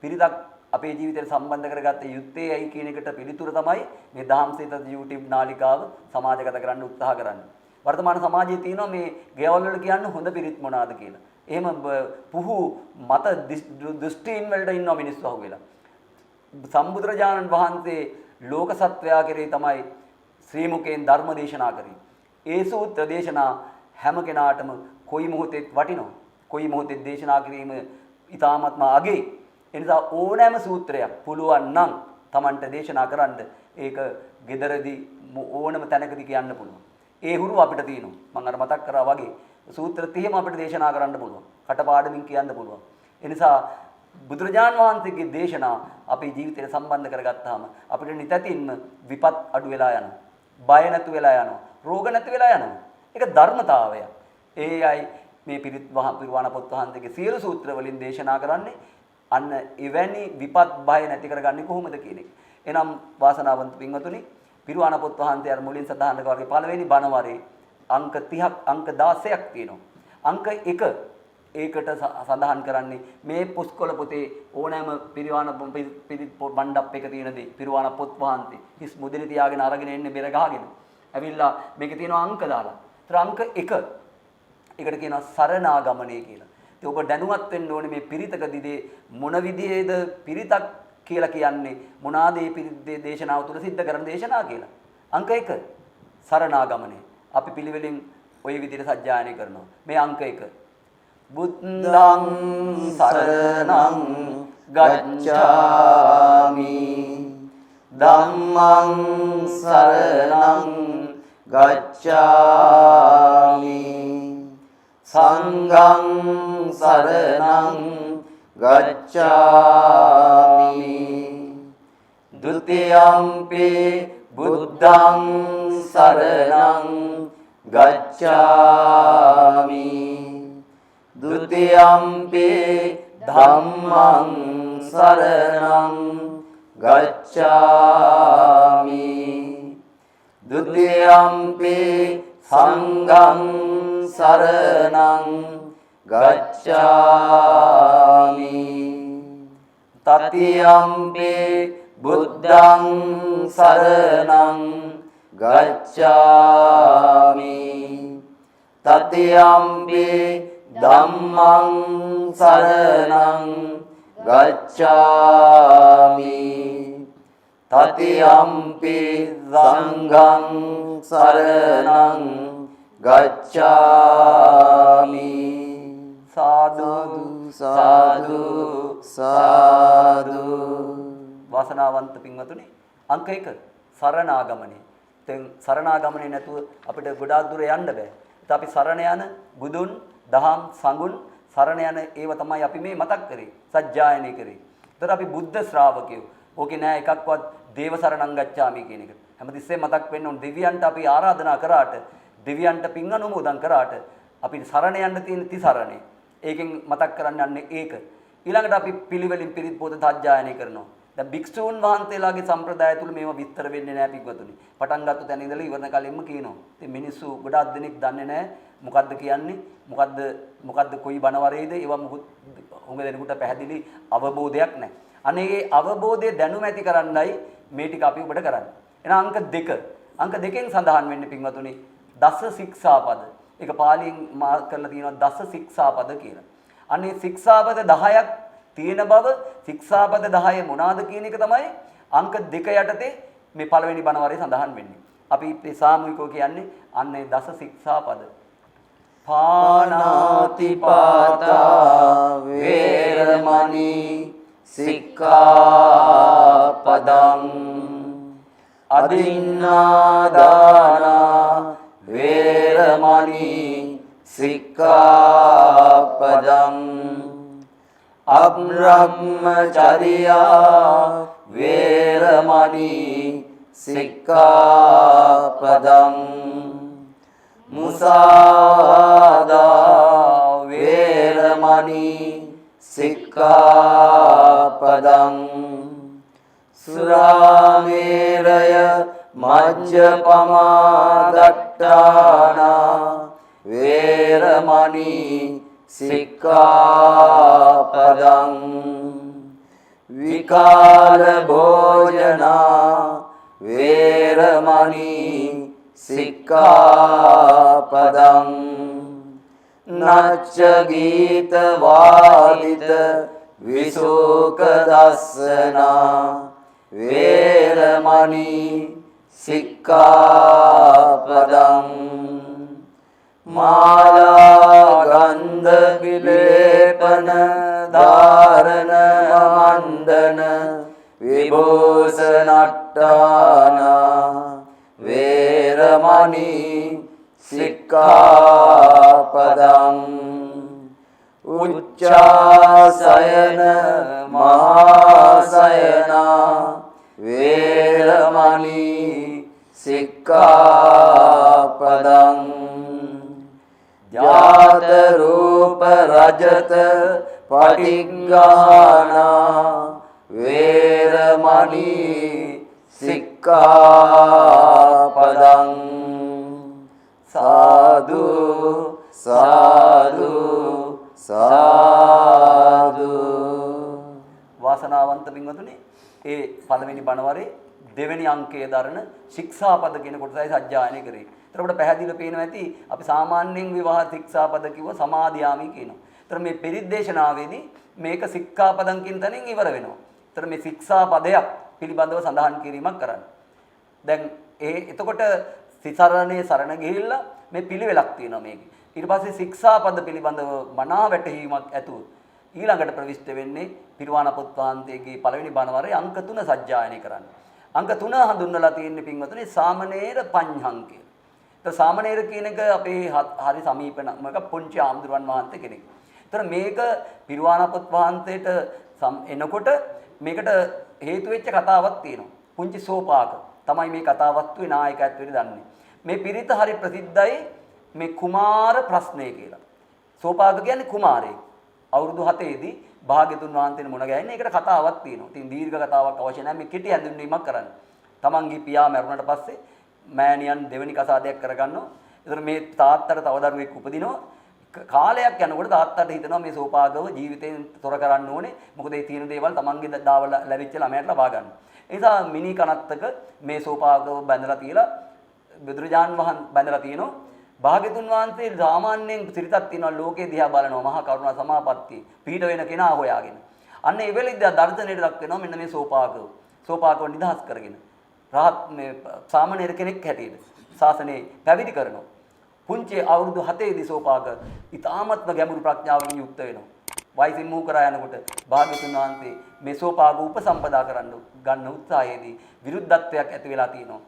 පිරිතක් අපේ ජීවිතයට සම්බන්ධ කරගත්ත යුත්තේ ඇයි කියන එකට පිළිතුර තමයි මේ දහම්සේත YouTube නාලිකාව සමාජගත කරන්න උත්සාහ කරන්නේ. වර්තමාන සමාජයේ තියෙනවා මේ ගෙවල් වල කියන්නේ හොඳ පිරිත් මොනවාද කියලා. එහෙම පුහු මත දෘෂ්ටීන් වලට ඉන්නවා මිනිස්සු අහුවෙලා. සම්බුදුරජාණන් වහන්සේ ලෝක සත්වයා කෙරේ තමයි ශ්‍රී මුකෙන් ධර්ම දේශනා කරේ. ඒ සූත්‍ර දේශනා හැම කෙනාටම කොයි මොහොතෙත් වටිනවා. කොයි මොහොතෙත් දේශනා කිරීම ඊ타ත්ම අගේ. ඒ නිසා ඕනෑම සූත්‍රයක් පුළුවන් නම් Tamanට දේශනා කරන්න ඒක gederදී ඕනම තැනකදී කියන්න පුළුවන්. ඒ හුරුව අපිට තියෙනවා. මම අර මතක් කරා වගේ සූත්‍ර 30ම අපිට දේශනා කරන්න පුළුවන්. කටපාඩමින් කියන්න පුළුවන්. ඒ නිසා බුදුරජාන් වහන්සේගේ දේශනා අපේ ජීවිතයට සම්බන්ධ කරගත්තාම අපිට නිතැතින්ම විපත් අඩු වෙලා යනවා. බය නැතු වෙලා යනවා. රෝග නැති වෙලා යනවා. ඒක ධර්මතාවය. ඒයි මේ පිරිවාණ පොත් වහන්සේගේ සියලු සූත්‍ර වලින් දේශනා කරන්නේ අන්න එවැනි විපත් බය නැති කරගන්නේ කොහොමද කියන එක. එනම් වාසනාවන්ත පින්වතුනි, පිරිවාණ පොත් වහන්සේ අර මුලින් සඳහන් කරා වගේ පළවෙනි බණ වරේ අංක 30ක් අංක 16ක් තියෙනවා. අංක 1 ඒකට සඳහන් කරන්නේ මේ පුස්කොළ පොතේ ඕනෑම පිරිවාණ බණ්ඩප් එක තියෙන දේ. පිරිවාණ පොත් වහන්සේ හිස් මුදලි තියාගෙන අරගෙන එන්නේ බෙර ගහගෙන. ඇවිල්ලා මේකේ තියෙනවා අංක දාලා. ඒතර අංක 1 ඒකට කියනවා සරණාගමනය කියලා. ඉතින් ඔබ දැනුවත් වෙන්න ඕනේ මේ පිරිතකදී මොන විදිහේද පිරිතක් කියලා කියන්නේ, මොනවාද මේ පිරිත් දේශනාව තුළ සිද්ධ කරන දේශනා කියලා. අංක 1 සරණාගමනය. අපි පිළිවෙලින් ওই විදිහට සජ්ජායනය කරනවා. මේ අංක 1 බුද්ධං සරණං ගච්ඡාමි ධම්මං සරණං ගච්ඡාමි සංඝං සරණං ගච්ඡාමි ဒ ුතියම්පි බුද්ධං සරණං ගච්ඡාමි ဒ ුතියම්පි ධම්මං සරණං ගච්ඡාමි ဒ ුතියම්පි සංඝං සරණං ගච්ඡාමි තතියම්පි බුද්ධං සරණං ගච්ඡාමි තතියම්පි ධම්මං සරණං ගච්ඡාමි තතියම්පි සංඝං සරණං ගච්ඡාමි සාදු සාදු සාදු. වාසනාවන්ත පින්වතුනි, අංක 1 සරණාගමනේ. දැන් සරණාගමනේ නැතුව අපිට ගොඩාක් දුර යන්න බෑ. ඒත් අපි සරණ යන බුදුන්, දහම්, සංඝුන් සරණ යන ඒව තමයි අපි මේ මතක් කරේ. සජ්ජායනය කරේ. ඒතර අපි බුද්ධ ශ්‍රාවකයෝ. ඕකේ නෑ එකක්වත් දේව සරණං ගච්ඡාමි කියන එක. හැමතිස්සෙම මතක් වෙන්න ඕන දෙවියන්ට අපි ආරාධනා කරාට, දෙවියන්ට පින් අනුමෝදන් කරාට අපි සරණ යන්න තියෙන තිසරණේ. ඒකෙන් මතක් කරන්න යන්නේ ඒක. ඊළඟට අපි පිළිවෙලින් පිරිත් පොත සජ්ජායනය කරනවා. දැන් භික්ෂූන් වහන්සේලාගේ සම්ප්‍රදාය තුල මේව විස්තර වෙන්නේ නැහැ පිටුතුනි. පටන් ගත්ත තැන ඉඳලා ඉවරන කලින්ම කියනවා. ඉතින් මිනිස්සු ගොඩාක් දෙනෙක් දන්නේ නැහැ මොකද්ද කියන්නේ? මොකද්ද කොයි බණවරේද? ඒවා මොකද හොඟ දෙනෙකුට පැහැදිලි අවබෝධයක් නැහැ. අනේ ඒ අවබෝධය දැනුම ඇති කරන්නයි මේ ටික අපි ඔබට කරන්නේ. එහෙනම් අංක 2. අංක 2කින් සඳහන් වෙන්නේ පින්වතුනි දස ශික්ෂාපද. ඒක පාලියෙන් මාර්ක් කරලා තියෙනවා දස ශික්ෂාපද කියලා. අනේ ශික්ෂාපද 10ක් තියෙන බව ශික්ෂාපද 10 මොනවාද කියන එක තමයි අංක 2 යටතේ මේ පළවෙනි බණවරේ සඳහන් වෙන්නේ. අපි මේ සාමූහිකව කියන්නේ අන්නේ දස ශික්ෂාපද. පානාතිපාතා වේරමණී සික්ඛාපදං අදින්නාදානා වේරමණී සික්ඛාපදං අබ්‍රහ්මචර්යා වේරමණී සික්ඛාපදං මුසාවාදා වේරමණී සික්ඛාපදං සුරාමේරය මජ්ජපමාදට්ඨානා වේරමණී සික්ඛාපදං විකාල භෝජනා වේරමණී සික්ඛාපදං නච්ච ගීත වාදිත විසෝක දස්සනා වේරමණී සික්ඛාපදං මාලා ගන්ධ විලේපන ධාරණ මණ්ඩන විභූෂණට්ඨානා වේරමණී සික්ඛාපදං උච්චාසයන මහාසයනා වේරමණී සික්ඛාපදං ජාත රූප රජත පටිග්ගානා වේරමණී සික්ඛාපදං සාදු සාදු සාදු. වාසනාවන්ත පින්වතුනි ඒ පළවෙනි බණවරේ දෙවෙනි අංකයේ දරන ශික්ෂාපද කියන කොටසයි සජ්ජායනය කරේ. ඒතර අපිට පැහැදිලිව පේනවා ඇති අපි සාමාන්‍යයෙන් විවාහ ශික්ෂාපද කිව්ව සමාදියාමි කියනවා. ඒතර මේ පරිද්දේශනාවේදී මේක ශික්ෂාපදං කියන තැනින් ඉවර වෙනවා. ඒතර මේ ශික්ෂාපදයක් පිළිබඳව සඳහන් කිරීමක් කරන්න. දැන් එතකොට සිසරණේ සරණ ගිහිල්ලා මේ පිළිවෙලක් තියෙනවා මේකේ. ඊට පස්සේ ශික්ෂාපද පිළිබඳව මනා වැටහීමක් ඇතුව ඊළඟට ප්‍රවිෂ්ඨ වෙන්නේ පිරිවාණ පොත්වාන්තයේ පළවෙනි බණවරේ අංක 3 සජ්ජායනය කරන්න. අංක 3 හඳුන්වලා තියෙන්නේ පින්වතුනි සාමණේර පඤ්ඤංකය. ඒතර සාමණේර කියන එක අපේ හරි සමීපනමක පුංචි ආම්දුරන් වහන්සේ කෙනෙක්. ඒතර මේක පිරිවාණ පොත්වාන්තයට එනකොට මේකට හේතු වෙච්ච කතාවක් තියෙනවා. පුංචි සෝපාක තමයි මේ කතාවස්තුවේ නායකත්වයට දන්නේ. මේ පිරිත හරි ප්‍රසිද්ධයි මේ කුමාර ප්‍රශ්නය කියලා. සෝපාක කියන්නේ කුමාරයෙක්. අවුරුදු 7 දී භාග්‍යතුන් වහන්සේට මුණ ගැහෙන්නේ. ඒකට කතාවක් තියෙනවා. ඉතින් දීර්ඝ කතාවක් අවශ්‍ය නැහැ. මේ කෙටි හැඳින්වීමක් කරන්න. තමන්ගේ පියා මැරුණට පස්සේ මෑණියන් දෙවෙනි කසාදයක් කරගන්නවා. ඒතර මේ තාත්තට තව දරුවෙක් උපදිනවා. කාලයක් යනකොට තාත්තට හිතනවා මේ සෝපාගව ජීවිතයෙන් තොර කරන්න ඕනේ. මොකද ඒ තියෙන දේවල් තමන්ගේ දාවල ලැබිච්ච ළමයට ලබා ගන්න. ඒ නිසා මිනි කනත්තක මේ සෝපාගව බැඳලා තියලා බුදුරජාන් වහන්සේ බැඳලා තියෙනවා. භාග්‍යතුන් වහන්සේ සාමාන්‍යයෙන් සිරිතක් තියෙනවා ලෝකේ දිහා බලනවා මහා කරුණා සමාපත්තිය පිහිට වෙන කෙනා හොයාගෙන. අන්න ඒ වෙලෙද්ද දර්ශනයට දක් වෙනවා මෙන්න මේ සෝපාගව. සෝපාගව නිදහස් කරගෙන රහත් මේ සාමණේර කෙනෙක් හැටියට ශාසනය පැවිදි කරනවා. පුංචි අවුරුදු 7 දී සෝපාග ඊ타මත්ම ගැඹුරු ප්‍රඥාවකින් යුක්ත වෙනවා. වයසින් මූ කරා යනකොට භාග්‍යතුන් වහන්සේ මේ සෝපාක උපසම්පදා කරන්න ගන්න උත්සාහයේදී විරුද්ධත්වයක් ඇති වෙලා තියෙනවා.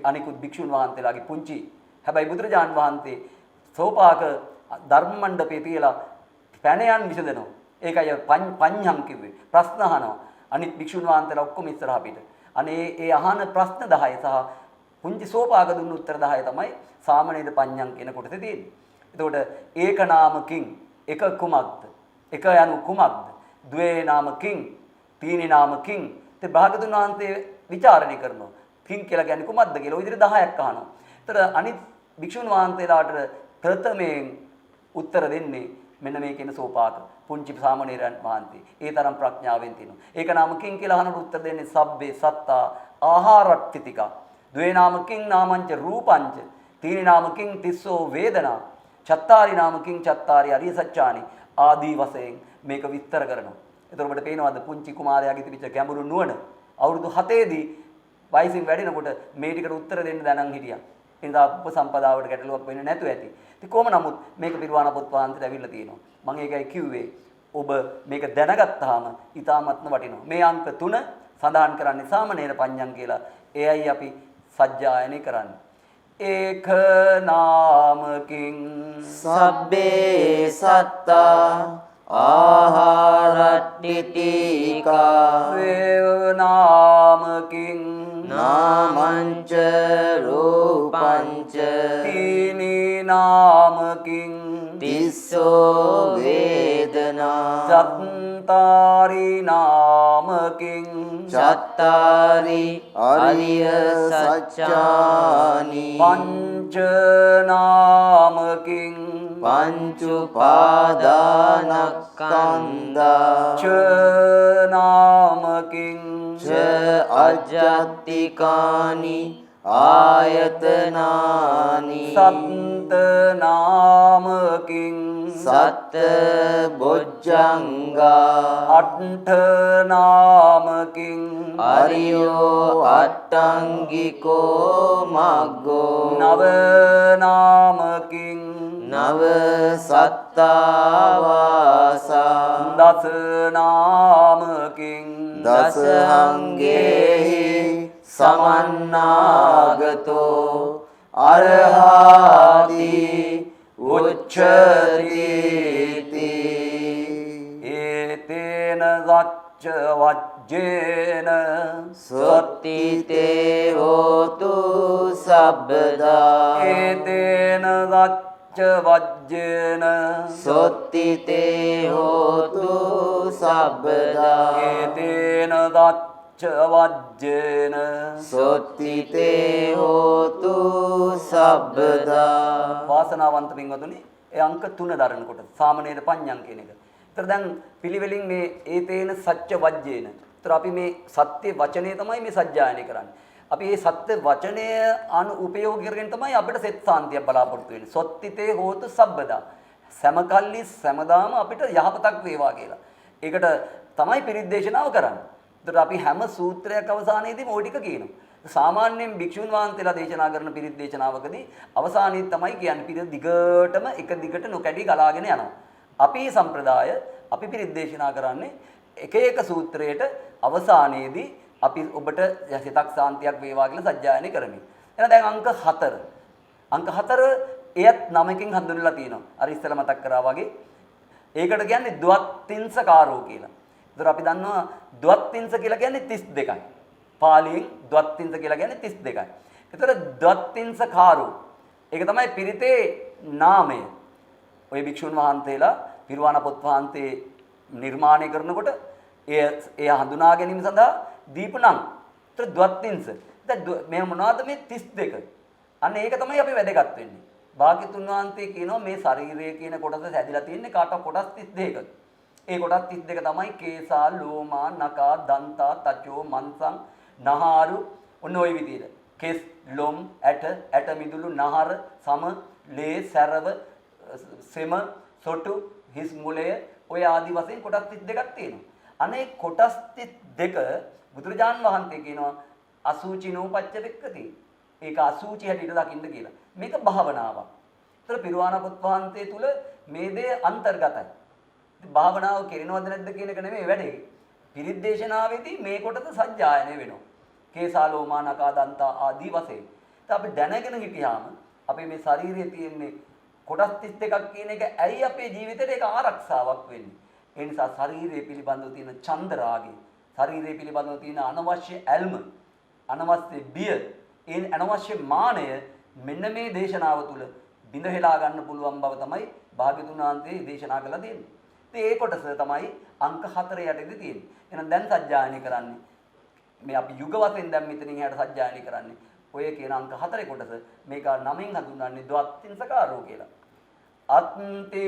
අනිකුත් භික්ෂුන් වහන්සේලාගේ පුංචි. හැබැයි බුදුරජාන් වහන්සේ සෝපාක ධර්ම මණ්ඩපේ තියලා පැනයන් විසඳනවා. ඒකයි පඤ්ඤම් කිව්වේ. ප්‍රශ්න අහනවා. අනිත් භික්ෂුන් වහන්සේලා ඔක්කොම ඉස්සරහා පිට. අනේ ඒ අහන ප්‍රශ්න 10 සහ පුංචි සෝපාක දුන්න උත්තර 10 තමයි සාමණේර පඤ්ඤම් කියන කොටසේ තියෙන්නේ. එතකොට ඒක නාමකින් එක කුමක්ද? එක යනු කුමක්ද? ද්වේ නාමකින් තීනි නාමකින් તે භාගතුන් වහන්සේ ਵਿਚාරණය කරනවා. කින් කියලා කියන්නේ කුමක්ද කියලා ඔය විදිහට 10ක් අහනවා. ඒතර අනිත් භික්ෂුන් වහන්සේලාට ප්‍රථමයෙන් උත්තර දෙන්නේ මෙන්න මේ කියන සෝපාක පුංචි සාමණේරයන් වහන්සේ. ඒ තරම් ප්‍රඥාවෙන් තිනවා. ඒක නාමකින් කියලා අහනට උත්තර දෙන්නේ සබ්බේ සත්තා ආහාරට්ඨිතිකා. ද්වේ නාමකින් නාමංච රූපංච තීනි නාමකින් තිස්සෝ වේදනා චත්තාරි නාමකින් චත්තාරි අරිය සත්‍යානි ආදී වශයෙන් මේක විස්තර කරනවා. එතකොට ඔබට පේනවාද පුංචි කුමාරයාගේ තිබිච්ච ගැඹුරු නුවණ අවුරුදු 7ේදී වයසින් වැඩිනකොට මේ ටිකට උත්තර දෙන්න දැනන් හිටියා. ඒ නිසා උපසම්පදාවට ගැටලුවක් වෙන්නේ නැතුව ඇති. ඉතින් කොහොම නමුත් මේක පිරුවාන පොත් වහන්සේට ඇවිල්ලා තියෙනවා. මම ඒකයි කිව්වේ ඔබ මේක දැනගත්තාම ඊ타මත්ම වටිනවා. මේ අංක 3 සඳහන් කරන්නේ සාමණේර පඤ්ඤම් කියලා. එයයි අපි සජ්ජායනය කරන්නේ. ඒක නාමකින් සබ්බේ සත්තා ආහාරට්ඨිතිකා වේව නාමකින් නාමංච රූපංච තීනි නාමකින් තිස්සෝ වේදනා චත්තාරි නාමකින් චත්තාරි අරිය සත්‍යානි පංච නාමකින් පංච උපාදානස්කන්ධා ච නාමකින් ච අජ්ජත්තිකානි ආයතනානි සත්ත නාමකින් සත්ත බොජ්ජංගා අට්ඨ නාමකින් අරියෝ අට්ටංගිකෝ මග්ගෝ නව නාමකින් නව සත්තාවාසා දස නාමකින් දසහංගේහි සමන්නාගතෝ අරහාති උච්චති ඒතේන සච්ච වජ්ජේන සොත්තිතේ හෝතු සබ්බදා ඒතේන සච්ච වජ්ජේන සොත්තිතේ හෝතු සබ්බදා ඒතේන සච්ච වජ්ජේන සොත්තිතේ හෝතු සබ්බදා වාසනාවන්ත පින්වතුනි ඒ අංක 3 දරන කොට සාමණේර පඤ්ඤම් කියන එක. ඒතර දැන් පිළිවෙලින් මේ ඒතේන සත්‍ය වජ්ජේන. ඒතර අපි මේ සත්‍ය වචනය තමයි මේ සජ්ජායනය කරන්නේ. අපි මේ සත්‍ය වචනය උපයෝගී කරගෙන තමයි අපිට සෙත් සාන්තියක් බලාපොරොත්තු වෙන්නේ. සොත්තිතේ හෝතු සබ්බදා. සමකල්ලි සමදාම අපිට යහපතක් වේවා කියලා. ඒකට තමයි පිරිත් දේශනාව කරන්නේ. ඒතර අපි හැම සූත්‍රයක් අවසානයේදීම ওই ටික කියනවා. සාමාන්‍යයෙන් භික්ෂුන් වහන්සේලා දේශනා කරන පිරිත් දේශනාවකදී අවසානයේ තමයි කියන්නේ පිරිත් දිගටම එක දිගට නොකැඩී ගලාගෙන යනවා. අපි සම්ප්‍රදාය අපි පිරිත් දේශනා කරන්නේ එක එක සූත්‍රයට අවසානයේදී අපි ඔබට සිතක් සාන්තියක් වේවා කියලා සජ්ජායනය කරමින්. එහෙනම් දැන් අංක 4. අංක 4 එයත් නමකින් හඳුන්වලා තියෙනවා. අර ඉස්සෙල්ලා මතක් කරා වගේ. ඒකට කියන්නේ ද්වත්තිංසකාරෝ කියලා. ඒතර අපි දන්නවා ද්වත්තිංස කියලා කියන්නේ 32යි. පාලියෙන් ද්වත්තිංස කියලා කියන්නේ 32යි. ඒතර ද්වත්තිංසකාරෝ ඒක තමයි පිරිතේ නාමය. ඔය භික්ෂුන් වහන්සේලා පිරුවාන පොත් වහන්සේ නිර්මාණය කරනකොට එය හඳුනා ගැනීම සඳහා දීපු නම්. ඒතර ද්වත්තිංස. දැන් මේ මොනවද මේ 32? අන්න ඒක තමයි අපි වැදගත් වෙන්නේ. භාග්‍යතුන් වහන්සේ කියනවා මේ ශරීරය කියන කොටස හැදිලා තියෙන්නේ කාටවත් කොටස් 32ක. ඒ කොටස් 32 තමයි කේසා, ලෝමා, නකා, දන්තා, තචෝ, මන්සං, නහාරු ඔන්න ඔය විදිහට. කෙස්, ලොම්, ඇට මිදුළු, නහර, සම, ලේ, සැරව, සෙම, සොටු, හිස් මුලය ඔය ආදි වශයෙන් කොටස් 32ක් තියෙනවා. අනේ කොටස් 32 බුදුරජාන් වහන්සේ කියනවා අසුචිනෝ පච්චවෙක්කති. ඒක අසුචි හැටියට දකින්න කියලා. මේක භාවනාවක්. ඒතර පිරුවාන පොත් වහන්සේ තුල මේ දේ අන්තර්ගතයි. භාවනාව කෙරෙනවද නැද්ද කියන එක නෙමෙයි වැඩේ. පිරිත් දේශනාවේදී මේ කොටස සජ්ජායනය වෙනවා. කේසාලෝමා නකා දන්තා ආදී වශයෙන්. ඉතින් අපි දැනගෙන හිටියාම අපේ මේ ශරීරයේ තියෙන්නේ කොටස් 32ක් කියන එක ඇයි අපේ ජීවිතේට ඒක ආරක්ෂාවක් වෙන්නේ? ඒ නිසා ශරීරය පිළිබඳව තියෙන චන්දරාගය, ශරීරය පිළිබඳව තියෙන අනවශ්‍ය ඇල්ම, අනවශ්‍ය බිය, ඒ අනවශ්‍ය මානය මෙන්න මේ දේශනාව තුළ බිඳහෙලා ගන්න පුළුවන් බව තමයි භාග්‍යතුන් වහන්සේ දේශනා කළා තියෙන්නේ. ඉතින් ඒ කොටස තමයි අංක 4 යටදී තියෙන්නේ. එහෙනම් දැන් සජ්ජායනය කරන්නේ මේ අපි යුග වශයෙන් දැන් මෙතනින් එහාට සජ්ජායනය කරන්නේ ඔය කියන අංක 4 කොටස. මේක 9න් හඳුන්වන්නේ ද්වත්තිංසකාරෝ කියලා. අත්ති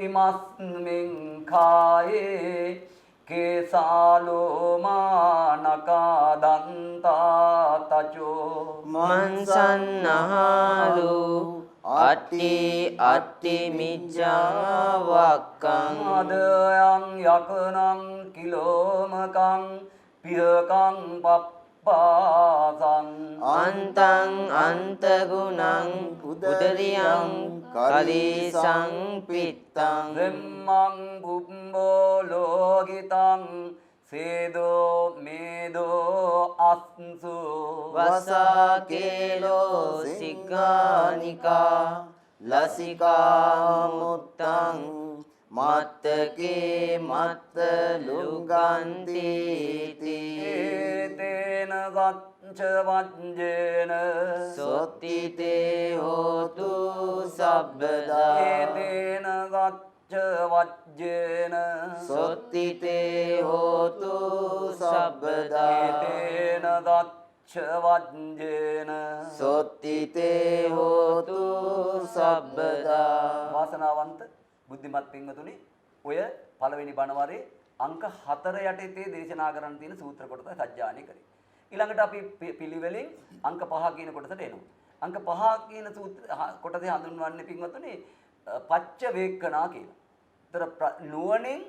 ඉමස්මින් කායේ කේසාලෝමා නකා දන්තා තචෝ මන්සන්නහාලු අට්ටි මිච්ඡාවක්කං මදයන් යකනං කිලෝමකං පියකං පප්පාසං අන්තං අන්තගුණං උදරියං කලීසං පිත්තං රෙම්මං බුම්බෝ ලෝකිතං සේදෝ මේදෝ අස්සු වසා කේලෝ සිකානිකා ලසිකා මුත්තං මත්තකේ මත්ත ලුගන්තිති තේන ගච්ඡ වජ්ජේන සොත්තිතේ හෝතු සබ්බදා තේන ගච්ඡ වජ්ජේන සොත්තිතේ හෝතු සබ්බදා තේන ගච්ඡ වජ්ජේන සොත්තිතේ හෝතු සබ්බදා වාසනාවන්ත බුද්ධිමත් පින්වතුනි ඔය පළවෙනි බණවරේ අංක 4 යටතේ දේශනා කරන්න තියෙන සූත්‍ර කොටස සජ්ජායනය කරේ. ඊළඟට අපි පිළිවෙලින් අංක 5 කියන කොටසට එනවා. අංක 5 කියන සූත්‍ර කොටසේ හඳුන්වන්නේ පින්වතුනි පච්ච වේක්කනා කියලා. ඒතර නුවණින්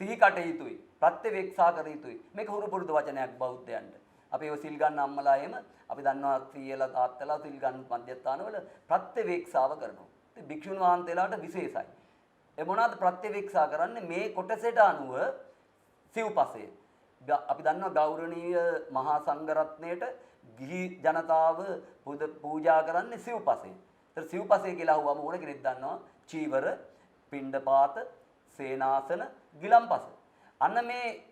සිහි කටයුතුයි ප්‍රත්‍යවේක්ෂා කර යුතුයි. මේක හුරු පුරුදු වචනයක් බෞද්ධයන්ට. අපි ඔය සිල් ගන්න අම්මලා එහෙම අපි දන්නවා සීයලා තාත්තලා සිල් ගන්න මධ්‍යස්ථානවල ප්‍රත්‍යවේක්ෂාව කරනවා. ඉතින් භික්ෂුන් වහන්සේලාට විශේෂයි. ඒ මොනවාද ප්‍රත්‍යවේක්ෂා කරන්නේ මේ කොටසට අනුව සිව්පසය. අපි දන්නවා ගෞරවනීය මහා සංඝරත්නයට ගිහි ජනතාව පූජා කරන්නේ සිව්පසය. ඒතර සිව්පසය කියලා අහුවම ඕන කෙනෙක් දන්නවා චීවර, පිණ්ඩපාත, සේනාසන, ගිලම්පස. අන්න මේ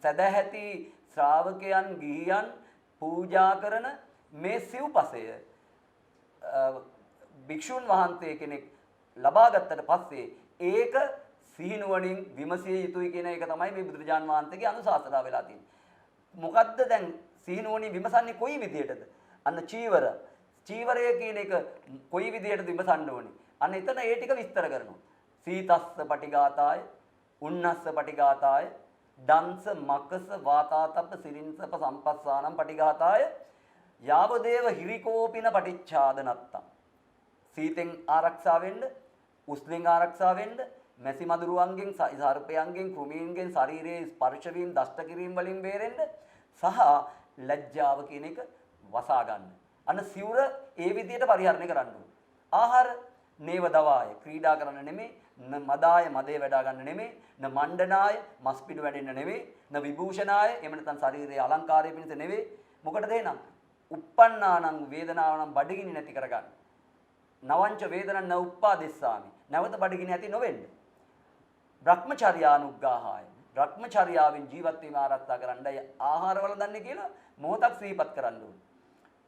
සදැහැති ශ්‍රාවකයන් ගිහියන් පූජා කරන මේ සිව්පසය භික්ෂුන් වහන්සේ කෙනෙක් ලබා ගත්තට පස්සේ ඒක සිහිනුවණින් විමසිය යුතුයි කියන එක තමයි මේ බුදුරජාන් වහන්සේගේ අනුශාසනාව වෙලා තියෙන්නේ. මොකද්ද දැන් සිහිනුවණින් විමසන්නේ කොයි විදියටද? අන්න චීවර. චීවරය කියන එක කොයි විදියටද විමසන්න ඕනේ? අන්න එතන ඒ ටික විස්තර කරනවා. සීතස්ස පටිඝාතාය, උන්නස්ස පටිඝාතාය, දංස මකස වාතාතප්ප සිරින්සප සම්පස්සානම් පටිඝාතාය, යාවදේව හිරිකෝපින පටිච්ඡාදනත්තම්. සීතෙන් ආරක්ෂා වෙන්න, උස්නෙන් ආරක්ෂා වෙන්න, මැසි මදුරුවන්ගෙන්, සර්පයන්ගෙන්, කෘමීන්ගෙන් ශරීරයේ ස්පර්ශ වීම, දෂ්ට කිරීම වලින් බේරෙන්න සහ ලැජ්ජාව කියන එක වසා ගන්න. අන්න සිවුර ඒ විදිහට පරිහරණය කරන්න ඕනේ. ආහාර නේව දවාය ක්‍රීඩා කරන්න නෙමෙයි, මදාය මදේ වැඩා ගන්න නෙමෙයි, මණ්ඩනාය මස් පිඩු වැඩෙන්න නෙමෙයි, විභූෂනාය එහෙම නැත්නම් ශරීරයේ අලංකාරය පිණිස නෙමෙයි. මොකටද එහෙනම්? uppannānaṁ වේදනාවනම් බඩගිනි නැති කරගන්න. නවංච වේදනං න උප්පාදෙස්සාමි. නැවත බඩගිනි ඇති නොවෙන්න. බ්‍රහ්මචර්යානුග්ගාහාය. බ්‍රහ්මචර්යාවෙන් ජීවත් වීම ආරක්ෂා කරන්නයි ආහාරවල දන්නේ කියලා මොහොතක් සිහිපත් කරන්න ඕනේ.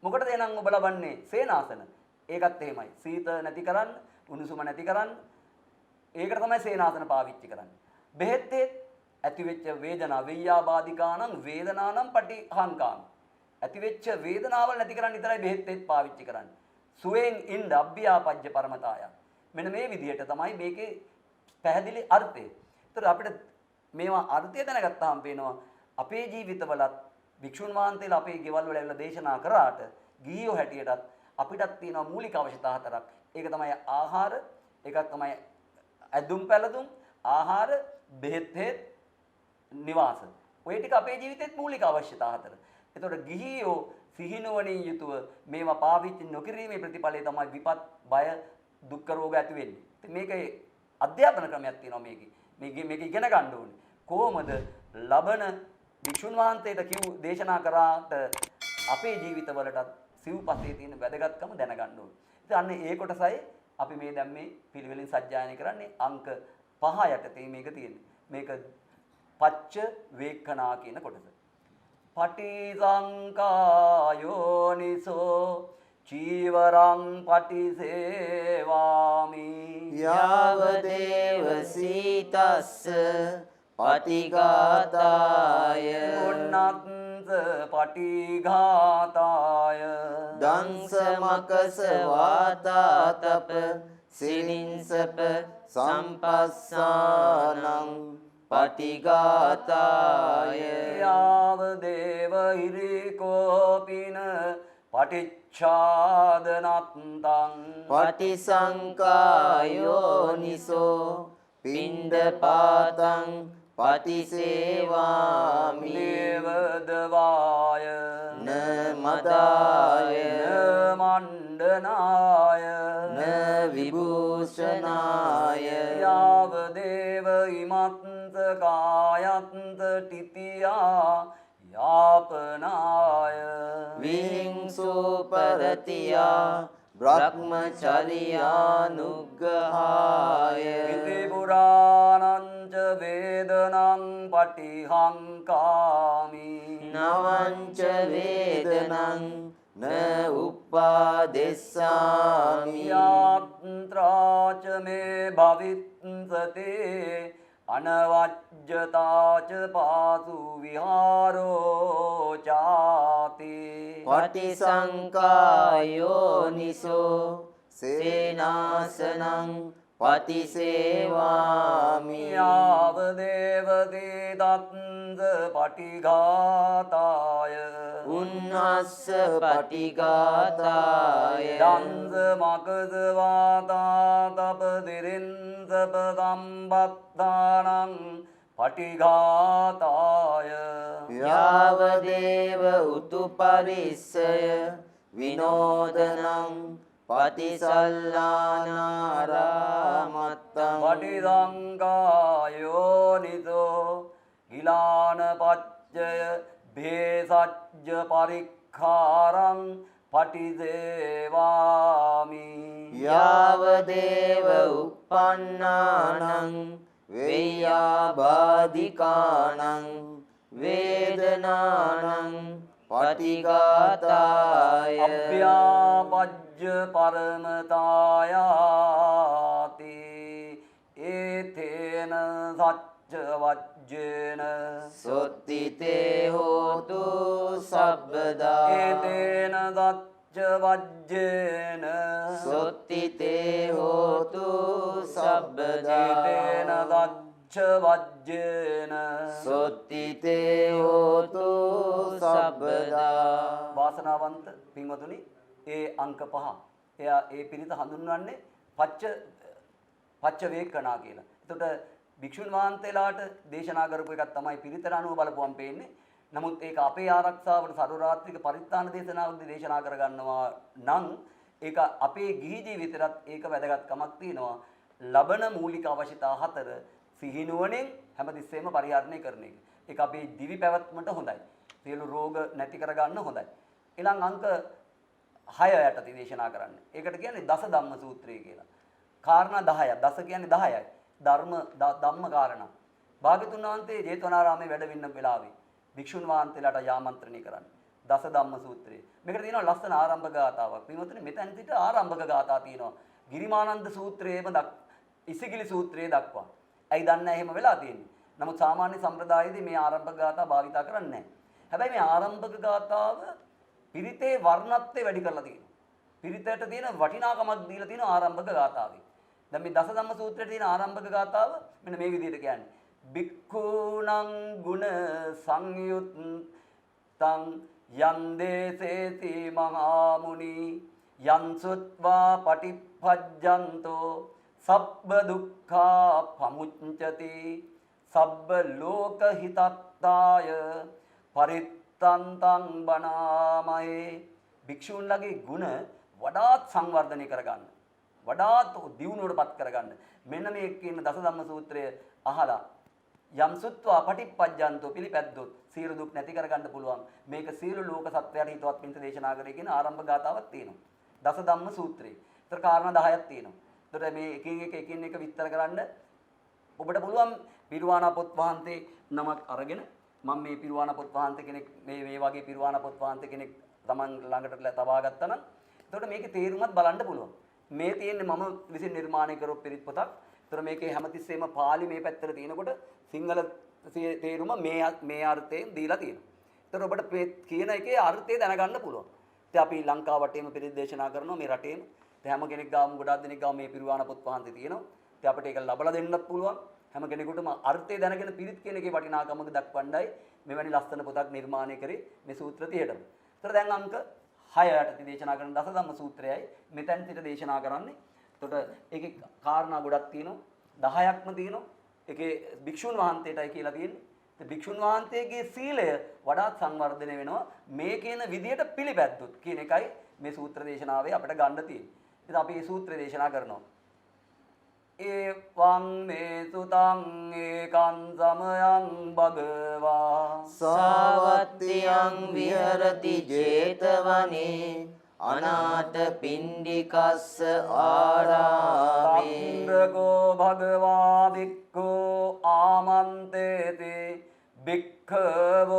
මොකටද එහෙනම් ඔබ ලබන්නේ සේනාසන? ඒකත් එහෙමයි. සීත නැති කරන්න, උණුසුම නැති කරන්න. ඒකට තමයි සේනාසන පාවිච්චි කරන්නේ. බෙහෙත්තේ ඇතිවෙච්ච වේදනා වෙය්‍යාබාධිකානම් වේදනානම් පටිහංකාම. ඇතිවෙච්ච වේදනාවල් නැති කරන්න විතරයි බෙහෙත්තේ පාවිච්චි කරන්නේ. සුවෙන් ඉන්න අභ්‍යාපජ්ජ පරමතාය. මෙන්න මේ විදිහට තමයි මේකේ පැහැදිලි අර්ථය. ඒතර අපිට මේවා අර්ථය දැනගත්තාම පේනවා අපේ ජීවිතවලත් භික්ෂුන් වහන්සේලා අපේ ගෙවල් වල ඇවිල්ලා දේශනා කරාට ගිහියෝ හැටියටත් අපිටත් තියෙනවා මූලික අවශ්‍යතා හතරක්. ඒක තමයි ආහාර, ඒකක් තමයි ඇඳුම් පැළඳුම්, ආහාර, බෙහෙත් නිවාස. ඔය ටික අපේ ජීවිතේත් මූලික අවශ්‍යතා හතර. එතකොට ගිහියෝ සිහිනුවණින් යුතුව මේවා පාවිච්චි නොකිරීමේ ප්‍රතිඵලය තමයි විපත්, බය, දුක්ඛ රෝග ඇති වෙන්නේ. ඉතින් මේක අධ්‍යාපන ක්‍රමයක් තියෙනවා මේකේ. මේක ඉගෙන ගන්න ඕනේ. කොහොමද ලබන භික්ෂුන් වහන්සේට කිව් දේශනා කරාට අපේ ජීවිතවලටත් සිව්පසේ තියෙන වැදගත්කම දැනගන්න ඕනේ. ඉතින් අන්න ඒ කොටසයි අපි මේ දැන් මේ පිළිවෙලින් සජ්ජායනය කරන්නේ අංක 5 යටතේ මේක තියෙන්නේ. මේක පච්ච වේක්ඛනා කියන කොටස. පටිසංකායෝනිසෝ චීවරං පටිසේවාමි යාව දේව සීතස්ස පටිඝාතාය උන්නත්ස පටිඝාතාය දංස මකස වාතාතප සිනින්සප සම්පස්සානං පටිඝාතාය යාව දේව හිරිකෝපින පටිච්ඡාදනත්තං පටිසංකායෝනිසෝ පිණ්ඩපාතං පටිසේවාමි දේවදවාය න මදාය න මණ්ඩනාය න විභූෂනාය යාව දේව ඉමත්ත කායත්ත තිතියා යාපනාය විහිංසෝපරතියා බ්‍රහ්මචර්යානුග්ගහාය ඉති පුරාණං ච වේදනං පටිහංකාමි නවංච වේදනං න උප්පාදෙස්සාමි යාත්‍රාච මේ භවිත්සතේ අනවජ්ජතාච පාසු විහාරෝ චාති පටිසංකායෝනිසෝ සේනාසනං පටිසේවාමි යාව දේවදී දත්ත පටිඝාතාය උන්නස්ස පටිඝාතාය දන්ස මකද වාතා තප දිරින්ස පගම්බත්තානං පටිඝාතාය යාව දේව උතුපරිස්සය විනෝදනං පටිසල්ලානාරාමත්තං පටිසංකායෝනිසෝ ගිලාන පච්චය භේසජ්ජ පරික්ඛාරං පටිසේවාමි යාව දේව උප්පන්නානං වේයාබාධිකානං වේදනානං පටිඝාතාය අභ්‍යාපජ්ජ පරමතායාති ඒතේන සච්ච වජ්ජේන සොත්තිතේ හෝතු සබ්බදා ඒතේන සච්ච වජ්ජේන සොත්තිතේ හෝතු සබ්බදා ඒතේන සච්ච වජ්ජේන සොත්තිතේ හෝතු සබ්බදා වාසනාවන්ත පින්වතුනි ඒ අංක 5 එයා ඒ පිරිත හඳුන්වන්නේ පච්ච වේක්කනා කියලා. එතකොට භික්ෂුන් වහන්සේලාට දේශනා කරපු එකක් තමයි පිරිතට අනුව බලපුවම් පේන්නේ. නමුත් ඒක අපේ ආරක්ෂාවට සර්වරාත්‍රික පරිත්‍යාන දේශනාවකදී දේශනා කරගන්නවා නම් ඒක අපේ ගිහි ජීවිතේටත් ඒක වැදගත්කමක් තියෙනවා. ලබන මූලික අවශ්‍යතා 4 සිහිනුවණෙන් හැමතිස්සෙම පරිහරණය කරන එක. ඒක අපේ දිවි පැවැත්මට හොඳයි. සියලු රෝග නැති කරගන්න හොඳයි. ඊළඟ අංක 6 යටතේ දේශනා කරන්නේ. ඒකට කියන්නේ දස ධම්ම සූත්‍රය කියලා. කාරණා 10ක්. දස කියන්නේ 10යි. ධම්ම කාරණා. භාග්‍යතුන් වහන්සේ ජේතවනාරාමේ වැඩ වින්න වෙලාවේ භික්ෂුන් වහන්සේලාට යාමන්ත්‍රණය කරන්නේ. දස ධම්ම සූත්‍රය. මේකට තියෙනවා ලස්සන ආරම්භක ගාථාවක්. පින්වතුනි මෙතන සිට ආරම්භක ගාථා තියෙනවා. ගිරිමානන්ද සූත්‍රයේම ඉසිගිලි සූත්‍රයේ දක්වා. ඇයි දන්නේ එහෙම වෙලා තියෙන්නේ? නමුත් සාමාන්‍ය සම්ප්‍රදායේදී මේ ආරම්භක ගාථා භාවිතා කරන්නේ නැහැ. හැබැයි මේ ආරම්භක ගාථාව පිරිතේ වර්ණත්වය වැඩි කරලා තියෙනවා. පිරිතට තියෙන වටිනාකමක් දීලා තියෙන ආරම්භක ගාථාවේ. දැන් මේ දස ධම්ම සූත්‍රයේ තියෙන ආරම්භක ගාථාව මෙන්න මේ විදිහට කියන්නේ. බික්ඛූණං ගුණ සංයුත්තං යන් දේසේති මහා මුනි යන්සුත්වා පටිප්පජ්ජන්තෝ සබ්බ දුක්ඛා පමුච්ඡති සබ්බ ලෝක හිතත්තාය පරිත්තන්තං බණාමයේ භික්ෂුන්ලගේ ගුණ වඩාත් සංවර්ධනය කරගන්න වඩාත් දියුණුවටපත් කරගන්න මෙන්න මේ කියන දසධම්ම සූත්‍රය අහලා යම් සුත්වා පටිප්පජ්ජන්තෝ පිළිපැද්දොත් සියලු දුක් නැති කරගන්න පුළුවන්. මේක සියලු ලෝක සත්වයන්ට හිතවත් පිණිස දේශනා කරේ කියන ආරම්භ ගාතාවක් තියෙනවා. දසධම්ම සූත්‍රේ. ඒතර කාරණා 10ක් තියෙනවා. ඒතර මේ එකින් එක විස්තර කරන්න ඔබට පුළුවන් පිරුවානා පොත් වහන්සේ නමක් අරගෙන මම මේ පිරුවානා පොත් වහන්සේ කෙනෙක් මේ වගේ පිරුවානා පොත් වහන්සේ කෙනෙක් Taman ළඟට තබා ගත්තා නම් එතකොට මේකේ තේරුමත් බලන්න පුළුවන්. මේ තියෙන්නේ මම විසින් නිර්මාණය කරපු පිරිත් පොතක්. ඒතර මේකේ හැමතිස්සෙම පාලි මේ පැත්තට තියෙනකොට සිංහල තේරුම මේ අර්ථයෙන් දීලා තියෙනවා. ඒතර ඔබට කියන එකේ අර්ථය දැනගන්න පුළුවන්. ඉතින් අපි ලංකාව වටේම පිරිත් දේශනා කරනවා මේ රටේම. ඉතින් හැම කෙනෙක් ගාම ගොඩාක් දෙනෙක් ගාම මේ පිරුවානා පොත් වහන්සේ තියෙනවා. ඉතින් අපිට ඒක ලබලා දෙන්නත් පුළුවන්. හැම කෙනෙකුටම අර්ථය දැනගෙන පිරිත් කියන එකේ වටිනාකම දක්වන්නයි මෙවැනි ලස්සන පොතක් නිර්මාණය කරේ මේ සූත්‍ර 30ටම. ඒතර දැන් අංක 6ට දේශනා කරන දසධම්ම සූත්‍රයයි මෙතෙන් සිට දේශනා කරන්නේ. එතකොට ඒකේ කාරණා ගොඩක් තියෙනවා. 10ක්ම තියෙනවා. ඒකේ භික්ෂුන් වහන්සේටයි කියලා තියෙන්නේ. ඒ භික්ෂුන් වහන්සේගේ සීලය වඩාත් සංවර්ධනය වෙනවා මේ කියන විදියට පිළිපැද්දොත් කියන එකයි මේ සූත්‍ර දේශනාවේ අපිට ගන්න තියෙන්නේ. ඉතින් අපි මේ සූත්‍රය දේශනා කරනවා. එවං මේ සුතං ඒකං සමයං භගවා සාවත්තියං විහරති 제තවනේ අනාථ පිණ්ඩිකස්ස ආරාමේ තන්දකෝ භගවා භික්ඛෝ ආමන්තේති භික්ඛවෝති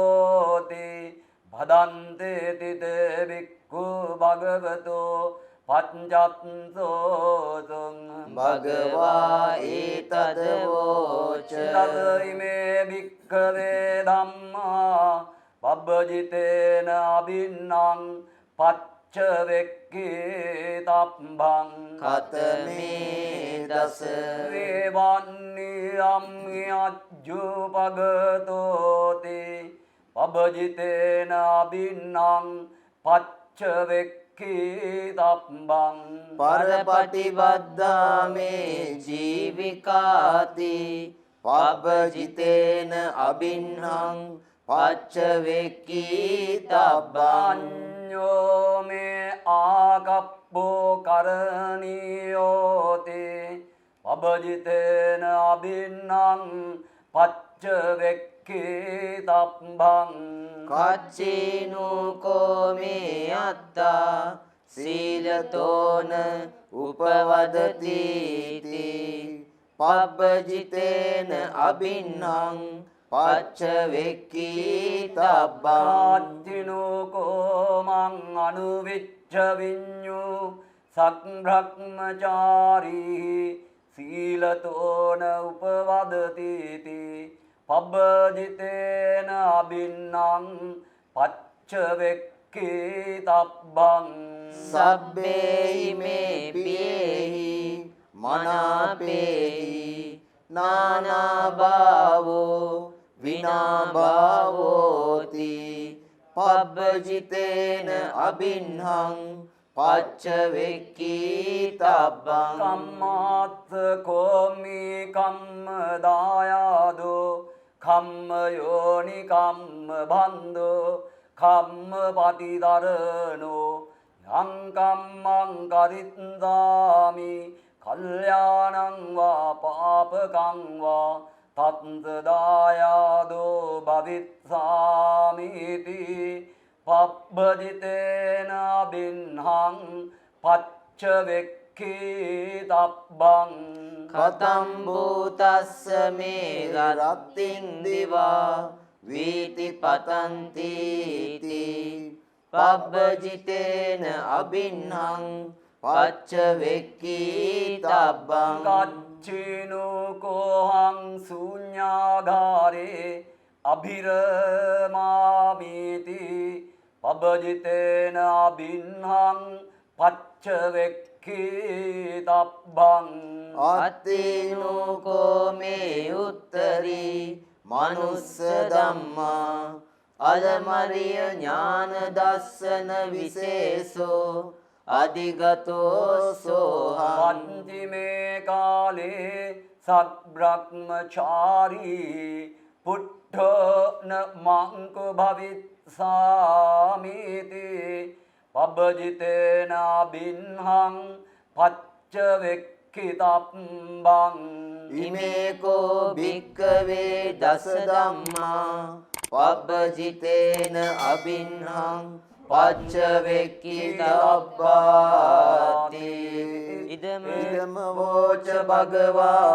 භදන්තේති තේ භික්ඛු භගවතෝ පච්චත්සෝසං භගවා ඒතදවෝච තදයිමේ භික්ඛවේ ධම්මා පබ්බජිතේන අබින්නං පච්ච වෙක්ඛේ තබ්බං කතමේ දස වේවන්නි අජ්ජුපගතෝති පබ්බජිතේන අබින්නං පච්ච වෙක්ඛේ තබ්බං පරපටිබද්ධාමේ ජීවිකාති පබ්බජිතේන අබින්නං පච්චවෙක්ඛී තබ්බං අඤ්ඤෝ මේ ආකප්පෝ කරණීයෝති පබ්බජිතේන අබින්නං පච්චවෙක්ඛී තබ්බං කච්චේනෝකෝ මේ අත්තා සීලතෝන උපවදති පබ්බජිතේන අබින්නං පච්චවෙක්ඛී තබ්බං ආත්තිනෝකෝ මං අනුවිච්ඡ විඤ්ඤු සක්බ්‍රහ්මචාරී සීලතෝන උපවදති පබ්බජිතේන අබින්නං පච්චවෙක්ඛී තබ්බං සබ්බේහි මේ පියේහි මනාපේහි නානාභාවෝ විනාභාවෝති පබ්බජිතේන අබින්නං පච්චවෙක්ඛී තබ්බං කම්මාත්ථ කෝමි කම්ම දායාදෝ කම්ම යෝනි කම්ම බන්ධෝ කම්ම පටිදරණෝ යං කම්මං කරිත්දාමි කල්යාණං වා පාපකං වා තත්ත දායාදෝ භවිස්සාමිති පබ්බජිතේන අබින්නං පච්චවෙක්ඛී තබ්බං කතම් භූතස්ස මේ රත්තින් දිවා වීති පතන්ති පබ්බජිතේන අබින්නං පච්චවෙක්ඛී තබ්බං කච්චිනෝකෝහං ශූඤ්ඤාගාරේ අභිරමාමිති පබ්බජිතේන අබින්නං පච්චවෙක්ඛී තබ්බං අත්තිනෝකෝ මේ උත්තරී මනුස්ස ධම්මා අදමරිය ඥාන දස්සන විශේෂෝ අධිගතෝ සෝහං පංචමේ කාලේ සක්බ්‍රහ්මචාරී පුට්ඨන මංක භවිස්සාමිති පබ්බජිතේන අබින්නං පච්චවෙක්ඛී වෙක්කිතබ්බං ඉමේකෝ භික්කවේ දස ධම්මා පබ්බජිතේන අබින්හං පච්ච වෙක්කිතබ්බාති ඉදම වෝච භගවා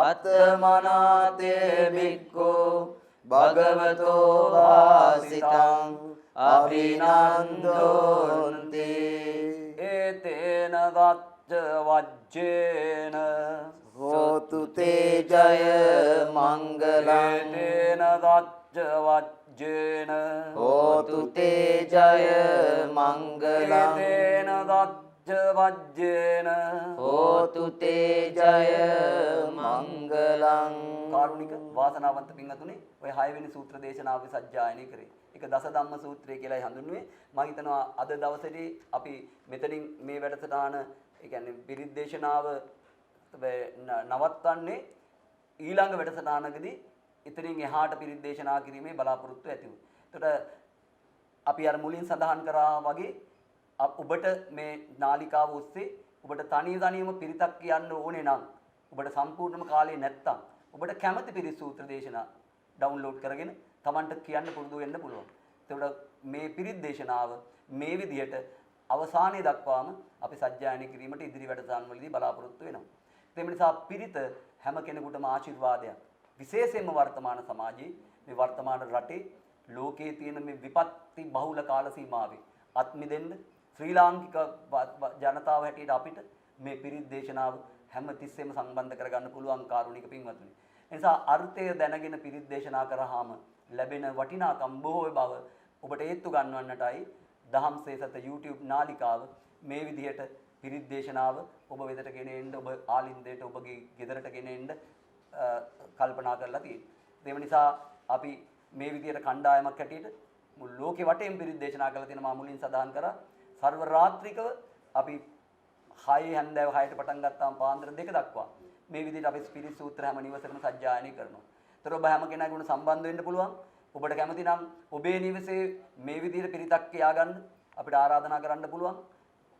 අත්තමනාතේ භික්ඛෝ භගවතෝ වාසිතං අභිනන්දෝන්ති ඒතේන දච්ච වජ්ජේන හෝතු තේ ජය මංගලං ඒතේන දච්ච වජ්ජේන හෝතු තේ ජය මංගලං ඒතේන දච්ච වජ්ජේන හෝතු තේ ජය මංගලං කාරුණික වාසනාවන්ත පින්වතුනි ඔය 6 වෙනි සූත්‍ර දේශනාව සජ්ජායනය කරේ. ඒක දස ධම්ම සූත්‍රය කියලායි හඳුන්වන්නේ. මම හිතනවා අද දවසේදී අපි මෙතනින් මේ වැඩසටහන ඒ කියන්නේ පිරිත් දේශනාව නවත්වන්නේ ඊළඟ වැඩසටහනකදී ඉතින් එහාට පිරිත් දේශනා කිරීමේ බලාපොරොත්තු ඇති වුණා. එතකොට අපි අර මුලින් සඳහන් කරා වගේ ඔබට මේ නාලිකාව ඔස්සේ ඔබට තනියම පිරිතක් කියන්න ඕනේ නම් ඔබට සම්පූර්ණම කාලේ නැත්තම් ඔබට කැමති පිරිත් සූත්‍ර දේශනා ඩවුන්ලෝඩ් කරගෙන Tamanට කියන්න පුරුදු වෙන්න පුළුවන්. එතකොට මේ පිරිත් දේශනාව මේ විදිහට අවසානයේ දක්වාම අපි සජ්ජායනය කිරීමට ඉදිරි වැඩසටහන් වලදී බලාපොරොත්තු වෙනවා. ඒ නිසා පිරිත හැම කෙනෙකුටම ආශිර්වාදයක්. විශේෂයෙන්ම වර්තමාන සමාජයේ මේ වර්තමාන රටේ ලෝකයේ තියෙන මේ විපත්ති බහුල කාල සීමාවේ අත්මිදෙන්න ශ්‍රී ලාංකික ජනතාව හැටියට අපිට මේ පිරිත් දේශනාව හැම තිස්සෙම සම්බන්ධ කරගන්න පුළුවන් කාරුණික පින්වතුනි. ඒ නිසා අර්ථය දැනගෙන පිරිත් දේශනා කරාම ලැබෙන වටිනාකම් බොහෝ බව ඔබට හේතු ගන්නවන්නටයි දහම්සේසත YouTube නාලිකාව මේ විදිහට පිරිත් දේශනාව ඔබ වෙතට ගෙන එන්න ඔබ ආලින්දයට ඔබගේ ගෙදරට ගෙන එන්න කල්පනා කරලා තියෙනවා. ඒ නිසා අපි මේ විදිහට කණ්ඩායමක් හැටියට මුළු ලෝකෙ වටේම පිරිත් දේශනා කරලා තියෙනවා. මුලින් සඳහන් කරා සර්ව රාත්‍රිකව අපි 6 හැන්දෑව 6ට පටන් ගත්තාම පාන්දර 2 දක්වා මේ විදිහට අපි පිරිත් සූත්‍ර හැම නිවසකම සජ්ජායනය කරනවා. ඒතර ඔබ හැම කෙනෙකුට සම්බන්ධ වෙන්න පුළුවන්. ඔබට කැමති නම් ඔබේ නිවසේ මේ විදිහට පිරිතක් කියාගන්න අපිට ආරාධනා කරන්න පුළුවන්.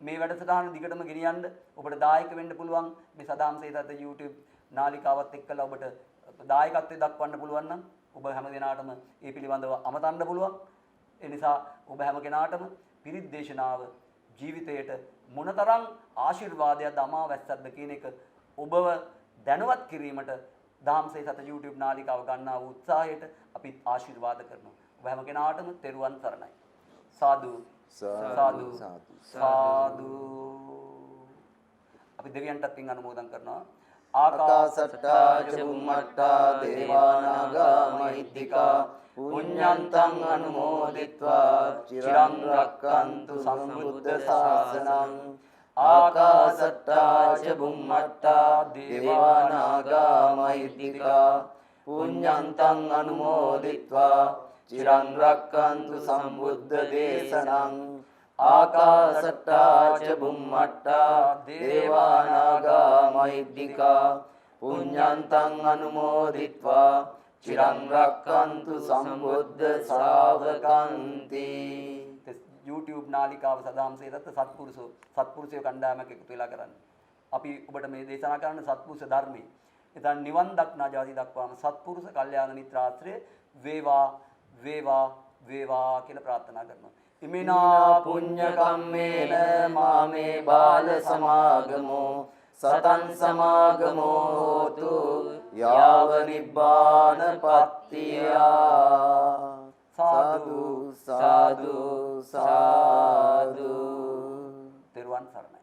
මේ වැඩසටහන දිගටම ගෙනියන්න ඔබට දායක වෙන්න පුළුවන්. මේ සදාම් සේතත් YouTube නාලිකාවත් එක්කලා ඔබට දායකත්වයේ දක්වන්න පුළුවන් නම් ඔබ හැම දිනාටම මේ පිළිබඳව අමතන්න පුළුවන්. ඒ නිසා ඔබ හැම කෙනාටම පිරිත් දේශනාව ජීවිතයට මොනතරම් ආශිර්වාදයක්ද අමාවැස්සක්ද කියන එක ඔබව දැනුවත් කිරීමට දහම්සේ සත YouTube නාලිකාව ගන්නා වූ උත්සාහයට අපි ආශිර්වාද කරනවා. ඔබ හැම කෙනාටම තෙරුවන් සරණයි. සාදු සාදු සාදු. අපි දෙවියන්ටත් පින් අනුමෝදන් කරනවා. ආකාසට්ටා ච බුම්මට්ටා දේවානාගා මහිද්దికා පුඤ්ඤන්තං අනුමෝදිත්වා චිරං රක්칸තු සම්බුද්ධ ශාසනං ආකාසට්ටා ච බුම්මට්ටා දේවානාගා මහිද්దికා පුඤ්ඤන්තං අනුමෝදිත්වා චිරං රක්칸තු සම්බුද්ධ දේශනං ආකාසට්ටා ච බුම්මට්ටා දේවානාගා මහිද්దికා පුඤ්ඤන්තං අනුමෝදිත්වා චිරං රක්칸තු සම්බුද්ධ ශාවකන්ති. YouTube නාලිකාව සදාම් සේතත් සත්පුරුෂය කණ්ඩායමක් එකතු වෙලා කරන්නේ. අපි ඔබට මේ දේශනා කරන සත්පුරුෂ ධර්මයේ එතන නිවන් දක්නා ජාති දක්වාම සත්පුරුෂ කල්යාණ මිත්‍රාශ්‍රය වේවා වේවා වේවා කියලා ප්‍රාර්ථනා කරනවා. ඉමිනා පුඤ්ඤ කම්මේන මාමේ බාල සමාගමෝ සතං සමාගමෝ හෝතු යාව නිබ්බාන පත්තියා. සාදු සාදු සාදු. තෙරුවන් සරණයි.